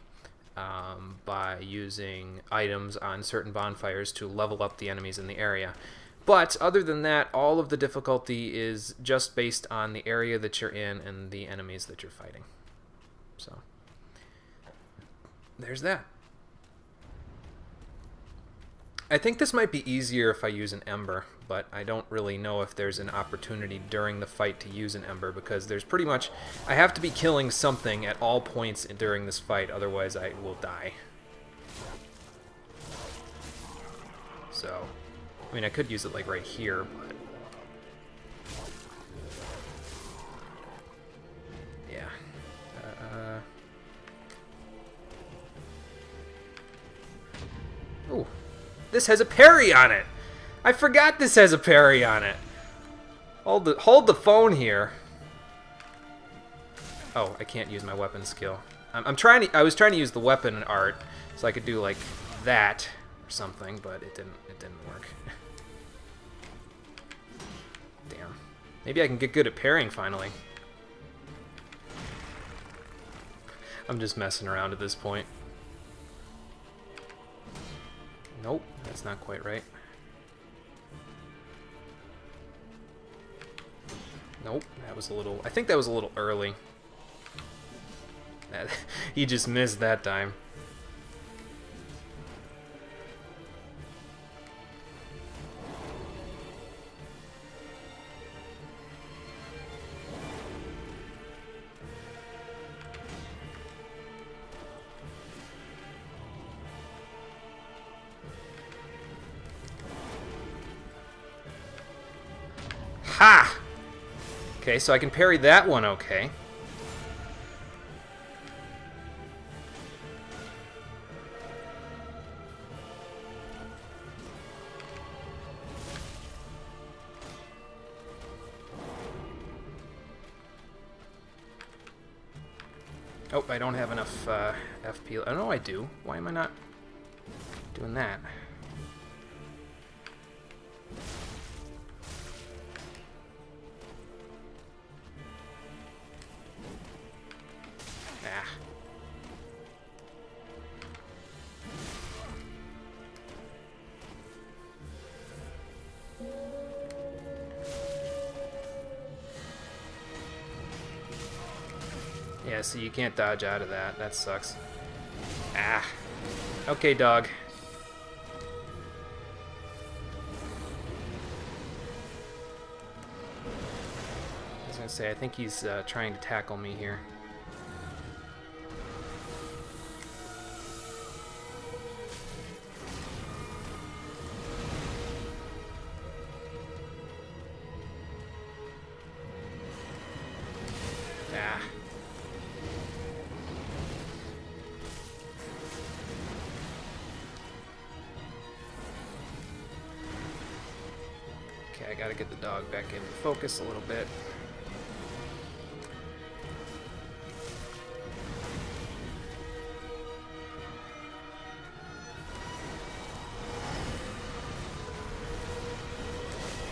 S1: by using items on certain bonfires to level up the enemies in the area. But other than that, all of the difficulty is just based on the area that you're in and the enemies that you're fighting. So, there's that. I think this might be easier if I use an Ember, but I don't really know if there's an opportunity during the fight to use an Ember, because there's pretty much... I have to be killing something at all points during this fight, otherwise I will die. So, I mean, I could use it like right here, but... yeah. Ooh. This has a parry on it! I forgot this has a parry on it! Hold the phone here. Oh, I can't use my weapon skill. I was trying to use the weapon art so I could do like that or something, but it didn't work. Damn. Maybe I can get good at parrying finally. I'm just messing around at this point. Nope, that's not quite right. Nope, that was a little... I think that was a little early. He just missed that time. Ha! Okay, so I can parry that one okay. Oh, I don't have enough FP. Oh, no, I do. Why am I not doing that? Ah. Yeah, so you can't dodge out of that. That sucks. Ah. Okay, dog. I was gonna say, I think he's trying to tackle me here. Ah. Okay, I gotta get the dog back in focus a little bit.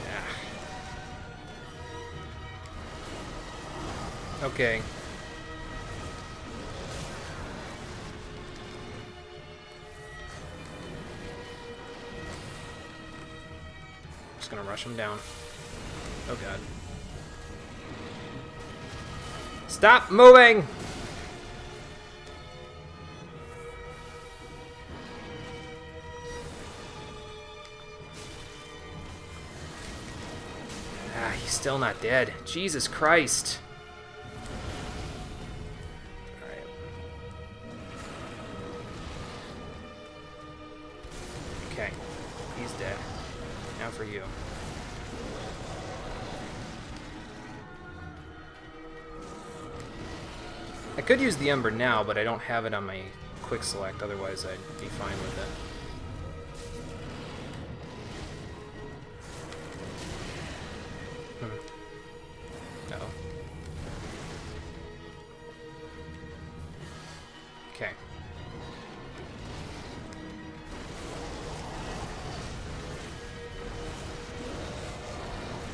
S1: Ah. Okay. Just gonna rush him down. Oh god. Stop moving! Ah, he's still not dead. Jesus Christ. Alright. Okay. He's dead. Now for you. I could use the Ember now, but I don't have it on my quick select, otherwise I'd be fine with it. Uh-oh. Okay.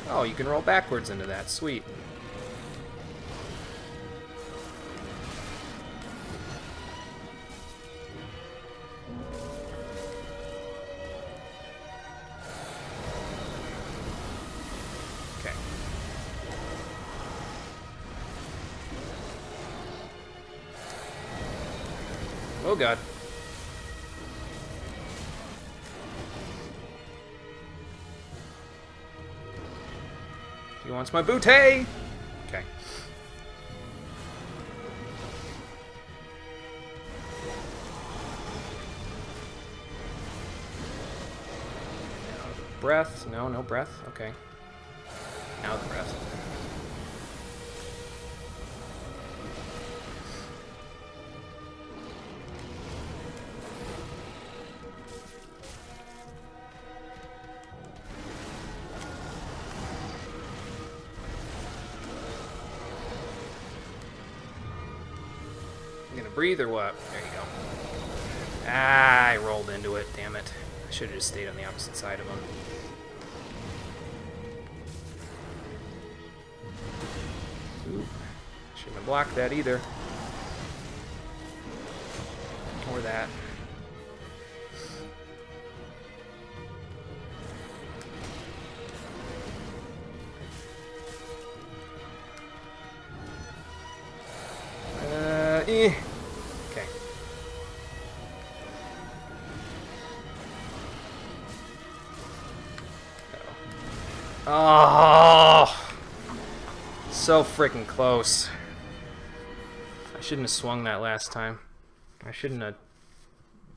S1: Oh, you can roll backwards into that. Sweet. Okay. Oh god. He wants my booty! Okay. Breath? No, no breath. Okay. Now the breath. You gonna breathe or what? There you go. Ah, I rolled into it. Damn it. I should have just stayed on the opposite side of him. Ooh. Shouldn't have blocked that either. Or that. Okay. Oh, so freaking close. I shouldn't have swung that last time. I shouldn't have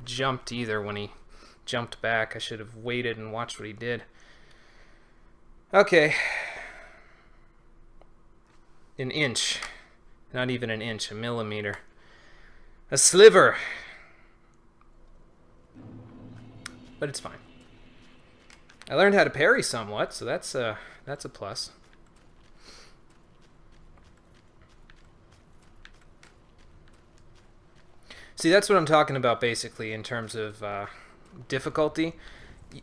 S1: jumped either when he jumped back. I should have waited and watched what he did. Okay. An inch. Not even an inch, a millimeter. A sliver. But it's fine. I learned how to parry somewhat, so that's a plus. See, that's what I'm talking about basically in terms of difficulty.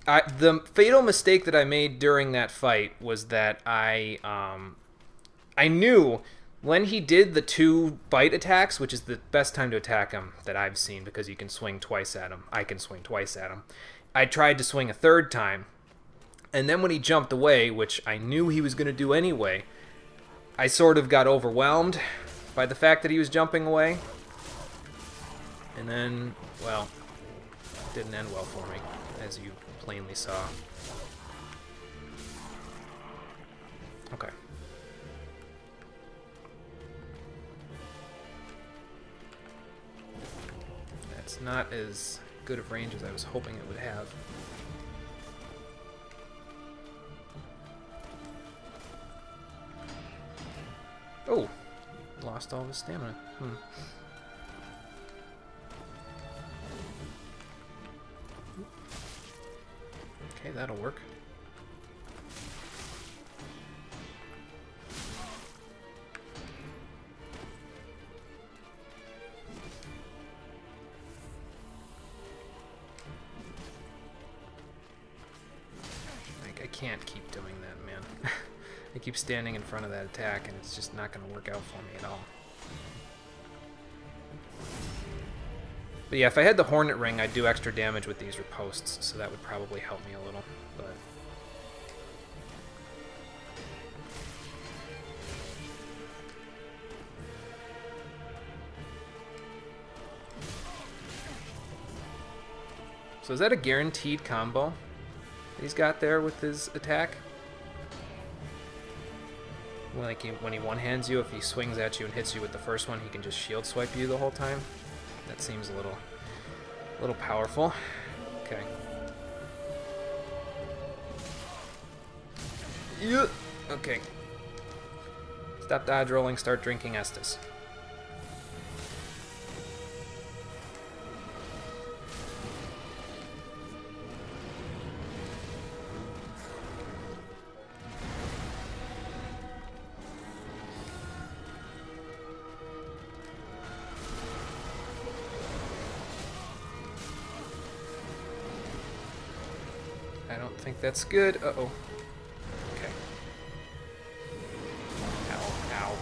S1: The fatal mistake that I made during that fight was that I knew when he did the 2 bite attacks, which is the best time to attack him that I've seen because you can swing twice at him. I can swing twice at him. I tried to swing a 3rd time, and then when he jumped away, which I knew he was going to do anyway, I sort of got overwhelmed by the fact that he was jumping away. And then, well, it didn't end well for me, as you plainly saw. Okay. That's not as good of range as I was hoping it would have. Oh, lost all of his stamina. Okay, that'll work. I can't keep doing that, man. I keep standing in front of that attack, and it's just not going to work out for me at all. But yeah, if I had the Hornet Ring, I'd do extra damage with these riposts, so that would probably help me a little. But so is that a guaranteed combo he's got there with his attack? Like when he one-hands you, if he swings at you and hits you with the first one, he can just shield swipe you the whole time. That seems a little powerful. Okay. Yeah. Okay. Stop dodge rolling, start drinking Estus. I don't think that's good. Uh-oh. Okay. Ow, ow.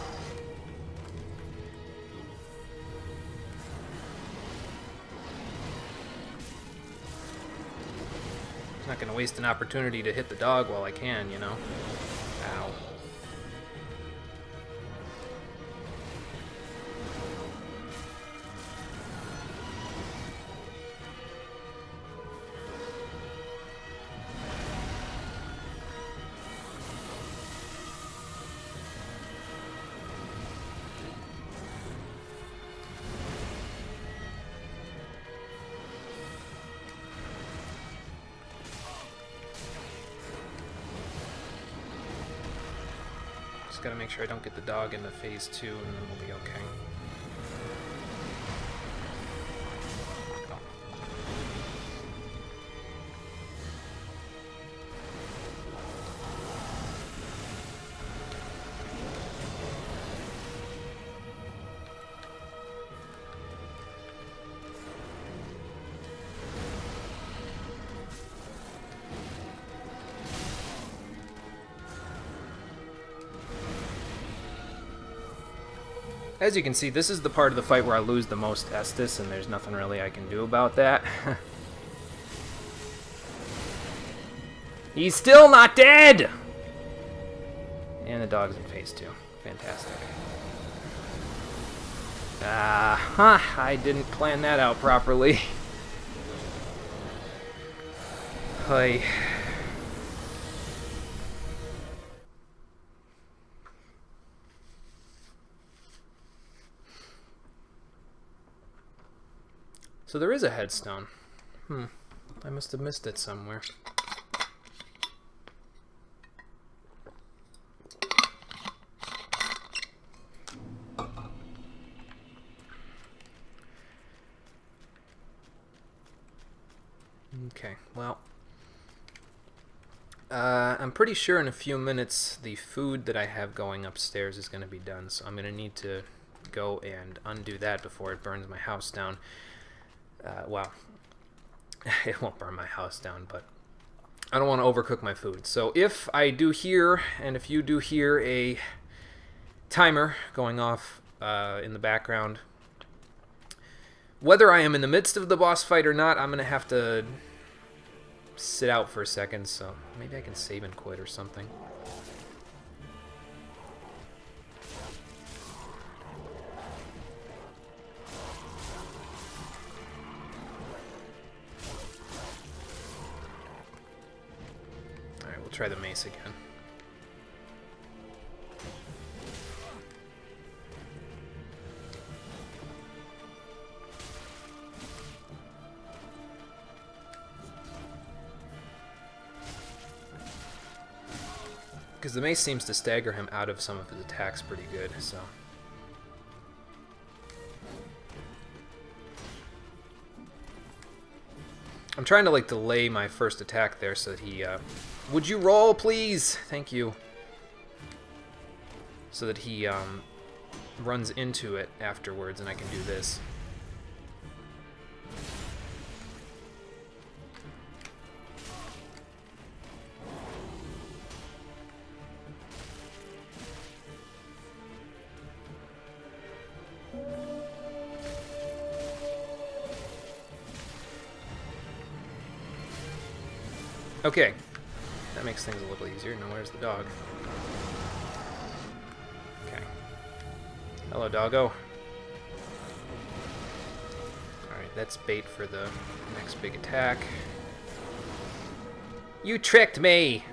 S1: I'm not gonna waste an opportunity to hit the dog while I can, you know? Ow. Just gotta make sure I don't get the dog into phase 2, and then we'll be okay. As you can see, this is the part of the fight where I lose the most Estus, and there's nothing really I can do about that. He's still not dead! And the dog's in phase 2. Fantastic. I didn't plan that out properly. Hi. So there is a headstone. I must have missed it somewhere. Okay, well, I'm pretty sure in a few minutes the food that I have going upstairs is going to be done, so I'm going to need to go and undo that before it burns my house down. Well, it won't burn my house down, but I don't want to overcook my food. So if I do hear, and if you do hear a timer going off in the background, whether I am in the midst of the boss fight or not, I'm going to have to sit out for a second, so maybe I can save and quit or something. Try the mace again. Because the mace seems to stagger him out of some of his attacks pretty good, so... I'm trying to, like, delay my first attack there so that he, Would you roll, please? Thank you. So that he, runs into it afterwards and I can do this. Okay, that makes things a little easier. Now where's the dog? Okay. Hello, doggo. Alright, that's bait for the next big attack. You tricked me!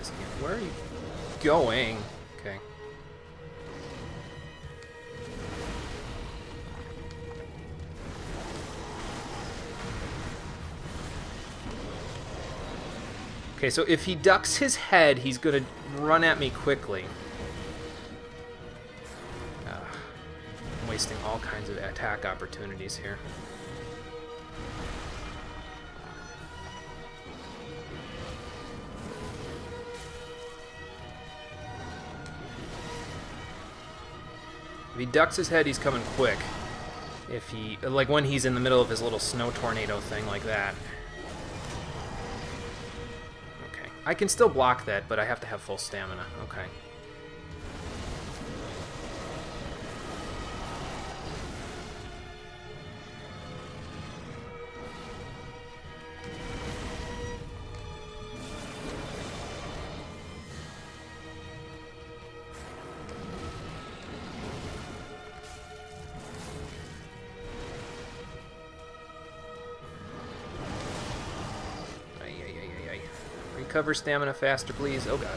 S1: this again. Where are you going? Okay. Okay, so if he ducks his head, he's gonna run at me quickly. I'm wasting all kinds of attack opportunities here. If he ducks his head, he's coming quick. If he, like when he's in the middle of his little snow tornado thing like that. Okay. I can still block that, but I have to have full stamina. Okay. Recover stamina faster, please. Oh, God.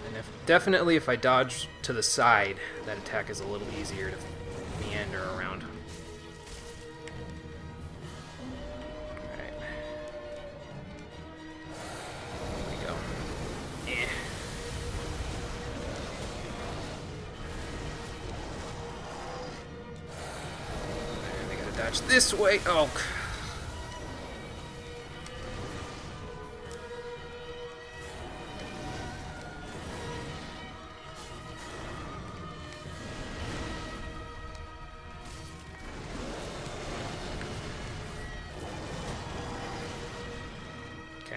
S1: And definitely if I dodge to the side, that attack is a little easier to meander around. This way. Oh. Okay.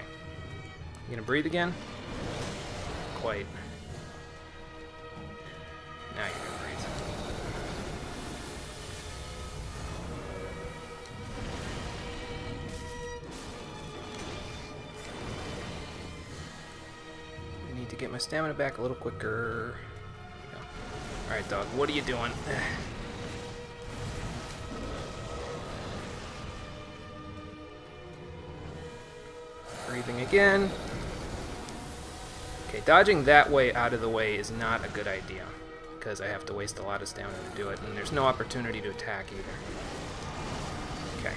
S1: You gonna breathe again? Quite. Now you're gonna breathe. To get my stamina back a little quicker. Alright, dog, what are you doing? Breathing again. Okay, dodging that way out of the way is not a good idea, because I have to waste a lot of stamina to do it, and there's no opportunity to attack either. Okay.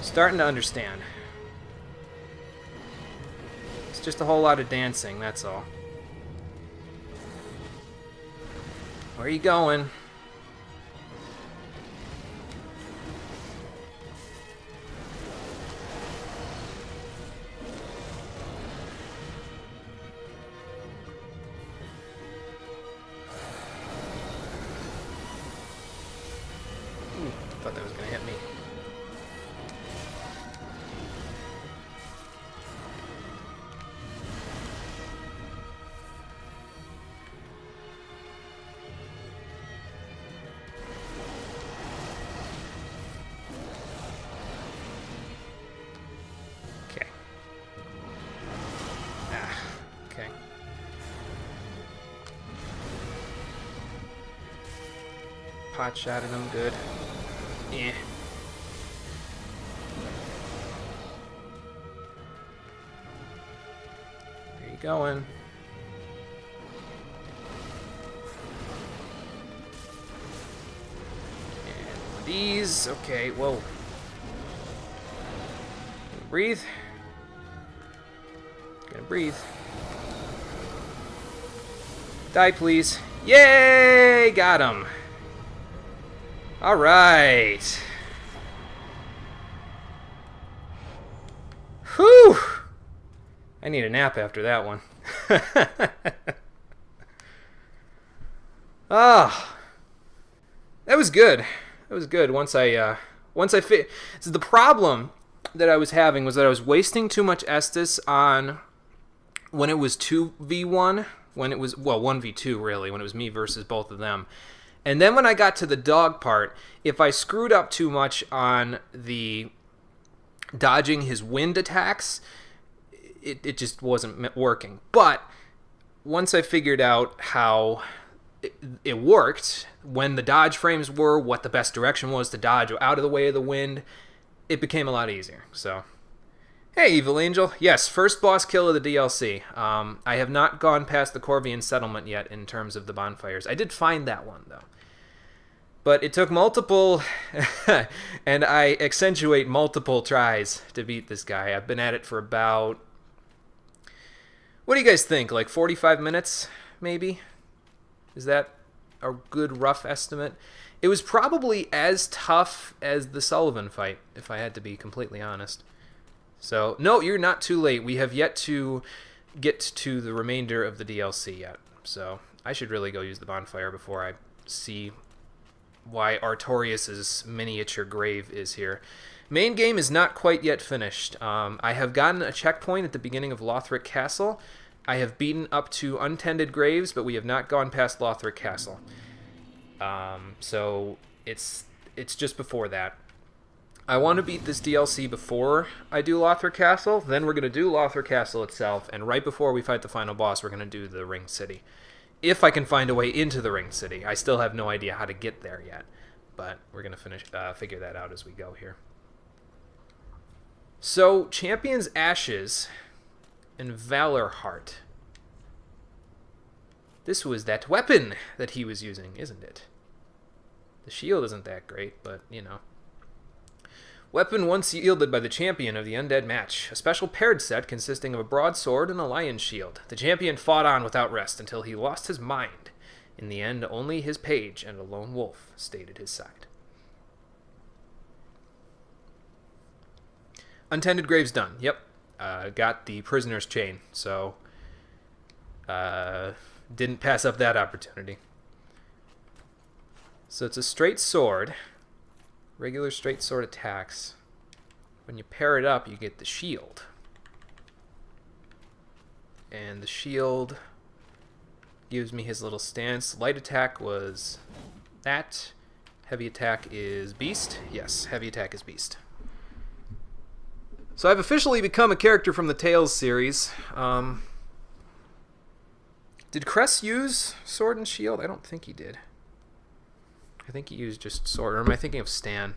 S1: Starting to understand. Just a whole lot of dancing, that's all. Where are you going? Ooh, thought that was gonna hit me. Pot shot at him, good. Yeah. Where you going? And these, okay, whoa. Breathe. Gonna breathe. Die, please. Yay! Got him. All right. Whew. I need a nap after that one. Ah. That was good. That was good. Once I so the problem that I was having was that I was wasting too much Estus on when it was 2v1, when it was, well, 1v2 really, when it was me versus both of them. And then when I got to the dog part, if I screwed up too much on the dodging his wind attacks, it just wasn't working. But once I figured out how it worked, when the dodge frames were, what the best direction was to dodge out of the way of the wind, it became a lot easier. So, hey, Evil Angel. Yes, first boss kill of the DLC. I have not gone past the Corvian settlement yet in terms of the bonfires. I did find that one, though. But it took multiple, and I accentuate multiple tries to beat this guy. I've been at it for about, what do you guys think, like 45 minutes, maybe? Is that a good rough estimate? It was probably as tough as the Sullivan fight, if I had to be completely honest. So, no, you're not too late. We have yet to get to the remainder of the DLC yet. So, I should really go use the bonfire before I see why Artorias' miniature grave is here. Main game is not quite yet finished. I have gotten a checkpoint at the beginning of Lothric Castle. I have beaten up to Untended Graves, but we have not gone past Lothric Castle. So it's just before that. I want to beat this DLC before I do Lothric Castle. Then we're going to do Lothric Castle itself, and right before we fight the final boss, we're going to do the Ring City. If I can find a way into the Ring City. I still have no idea how to get there yet, but we're going to figure that out as we go here. So, Champion's Ashes and Valor Heart. This was that weapon that he was using, isn't it? The shield isn't that great, but, you know. Weapon once yielded by the champion of the undead match. A special paired set consisting of a broadsword and a lion's shield. The champion fought on without rest until he lost his mind. In the end, only his page and a lone wolf stayed at his side. Untended Graves done. Yep. Got the prisoner's chain, so didn't pass up that opportunity. So it's a straight sword. Regular straight sword attacks. When you pair it up, you get the shield. And the shield gives me his little stance. Light attack was that. Heavy attack is beast. Yes, heavy attack is beast. So I've officially become a character from the Tales series. Did Cress use sword and shield? I don't think he did. I think he used just sword. Or am I thinking of Stan?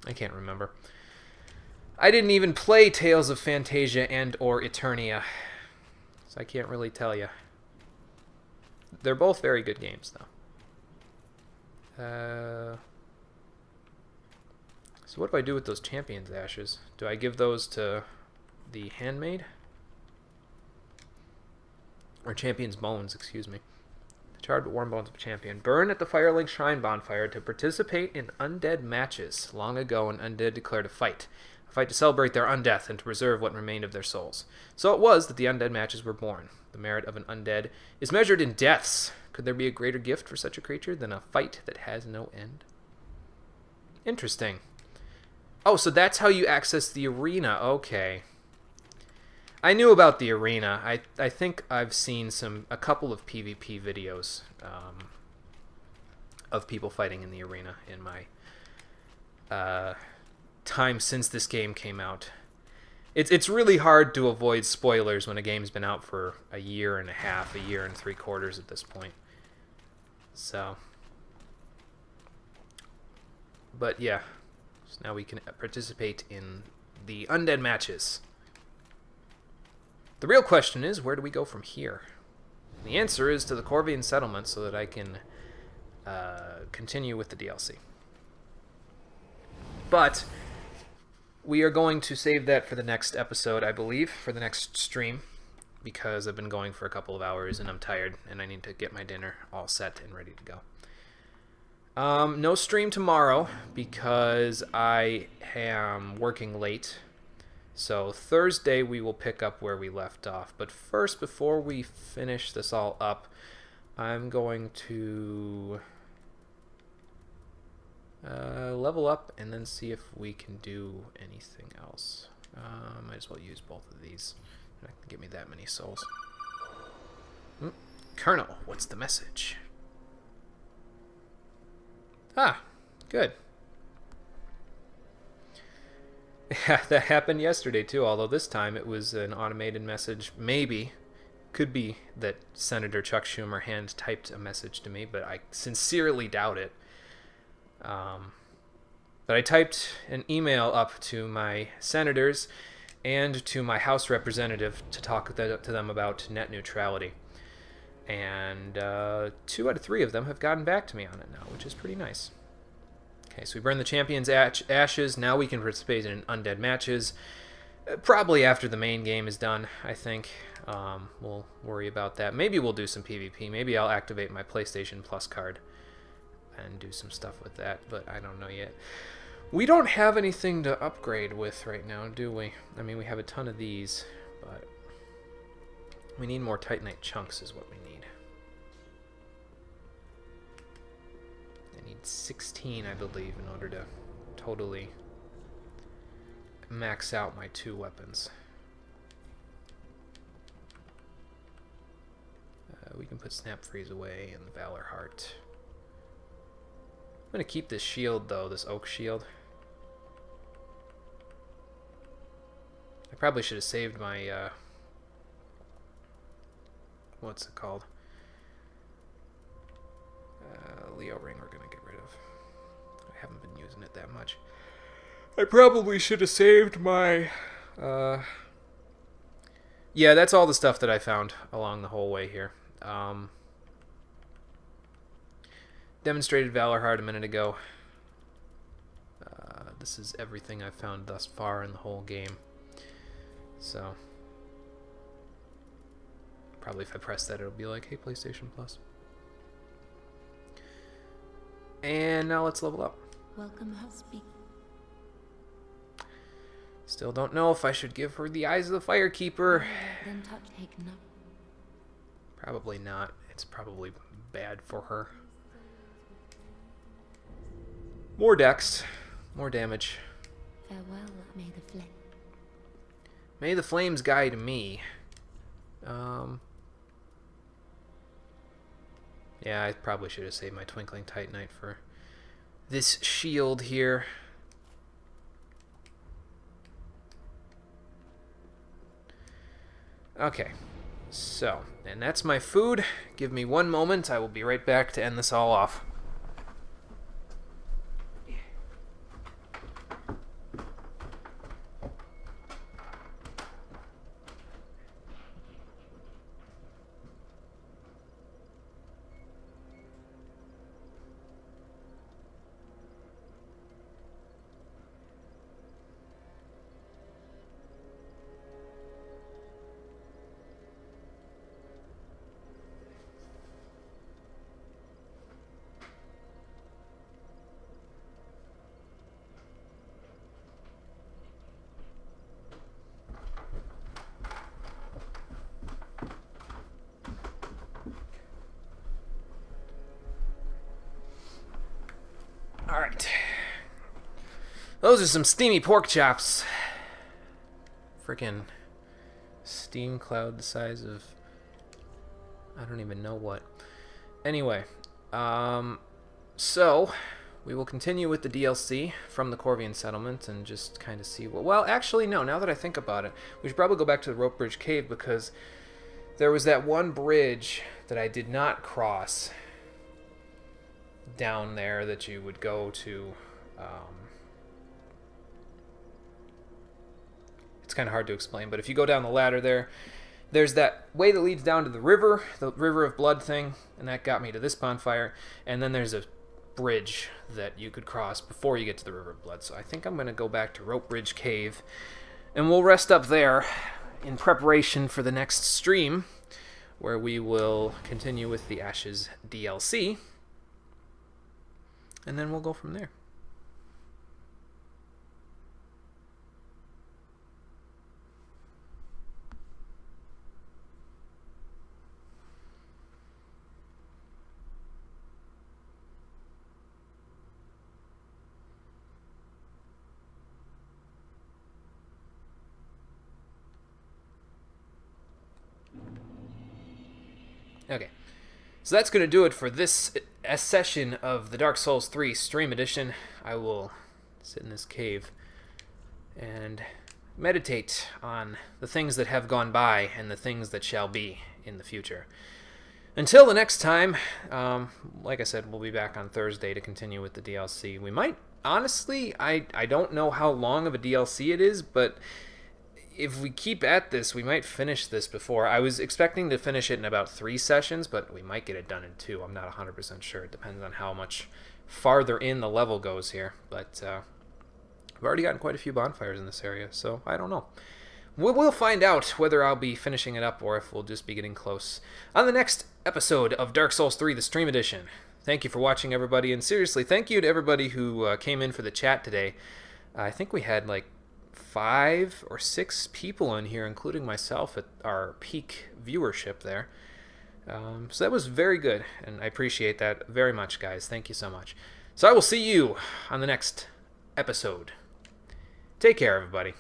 S1: I can't remember. I didn't even play Tales of Phantasia and or Eternia, so I can't really tell you. They're both very good games, though. So what do I do with those Champion's Ashes? Do I give those to the Handmaid? Or Champion's Bones, excuse me. Charred but warm bones of a champion. Burn at the Firelink Shrine bonfire to participate in undead matches. Long ago, an undead declared a fight. A fight to celebrate their undeath and to preserve what remained of their souls. So it was that the undead matches were born. The merit of an undead is measured in deaths. Could there be a greater gift for such a creature than a fight that has no end? Interesting. Oh, so that's how you access the arena. Okay. I knew about the arena. I think I've seen a couple of PvP videos of people fighting in the arena in my time since this game came out. It's really hard to avoid spoilers when a game's been out for a year and a half, a year and 3/4 at this point. So, but yeah, so now we can participate in the undead matches. The real question is, where do we go from here? And the answer is to the Corvian settlement so that I can continue with the DLC. But we are going to save that for the next episode, I believe, for the next stream, because I've been going for a couple of hours and I'm tired and I need to get my dinner all set and ready to go. No stream tomorrow because I am working late. So Thursday we will pick up where we left off. But first, before we finish this all up, I'm going to level up and then see if we can do anything else. Might as well use both of these. That can give me that many souls. Colonel, what's the message? Ah, good. Yeah, that happened yesterday too, although this time it was an automated message. Maybe. Could be that Senator Chuck Schumer hand typed a message to me, but I sincerely doubt it. But I typed an email up to my senators and to my House representative to talk to them about net neutrality. And 2 out of 3 of them have gotten back to me on it now, which is pretty nice. Okay, so we burned the champion's ashes. Now we can participate in undead matches. Probably after the main game is done, I think. We'll worry about that. Maybe we'll do some PvP. Maybe I'll activate my PlayStation Plus card and do some stuff with that, but I don't know yet. We don't have anything to upgrade with right now, do we? I mean, we have a ton of these, but we need more Titanite chunks is what we need. I need 16, I believe, in order to totally max out my 2 weapons. We can put Snap Freeze away and the Valor Heart. I'm going to keep this shield, though, this oak shield. I probably should have saved my, what's it called? Leo Ring we're going to get rid of. I haven't been using it that much. I probably should have saved my, yeah, that's all the stuff that I found along the whole way here. Demonstrated Valor Heart a minute ago. This is everything I've found thus far in the whole game. So, probably if I press that, it'll be like, hey, PlayStation Plus. And now let's level up.
S2: Welcome, Husby.
S1: Still don't know if I should give her the Eyes of the Firekeeper.
S2: Then touch taken up.
S1: Probably not. It's probably bad for her. More dex. More damage.
S2: Farewell, may the flame.
S1: May the flames guide me. Yeah, I probably should have saved my Twinkling Titanite for this shield here. Okay, so, and that's my food. Give me 1 moment. I will be right back to end this all off. Alright. Those are some steamy pork chops. Freaking steam cloud the size of I don't even know what. Anyway, so we will continue with the DLC from the Corvian settlement and just kind of see what... Well, actually, no, now that I think about it, we should probably go back to the Rope Bridge Cave because there was that one bridge that I did not cross down there that you would go to. It's kind of hard to explain, but if you go down the ladder there, there's that way that leads down to the river of blood thing, and that got me to this bonfire, and then there's a bridge that you could cross before you get to the river of blood. So I think I'm going to go back to Rope Bridge Cave, and we'll rest up there in preparation for the next stream, where we will continue with the Ashes DLC, and then we'll go from there. Okay, so that's going to do it for this session of the Dark Souls 3 Stream Edition. I will sit in this cave and meditate on the things that have gone by and the things that shall be in the future. Until the next time, like I said, we'll be back on Thursday to continue with the DLC. We might, honestly, I don't know how long of a DLC it is, but if we keep at this, we might finish this before. I was expecting to finish it in about 3 sessions, but we might get it done in 2. I'm not 100% sure. It depends on how much farther in the level goes here. But I've already gotten quite a few bonfires in this area, so I don't know. We'll find out whether I'll be finishing it up or if we'll just be getting close on the next episode of Dark Souls 3, the Stream Edition. Thank you for watching, everybody, and seriously, thank you to everybody who came in for the chat today. I think we had like 5 or 6 people in here, including myself, at our peak viewership there. So that was very good, and I appreciate that very much, guys. Thank you so much. So I will see you on the next episode. Take care, everybody.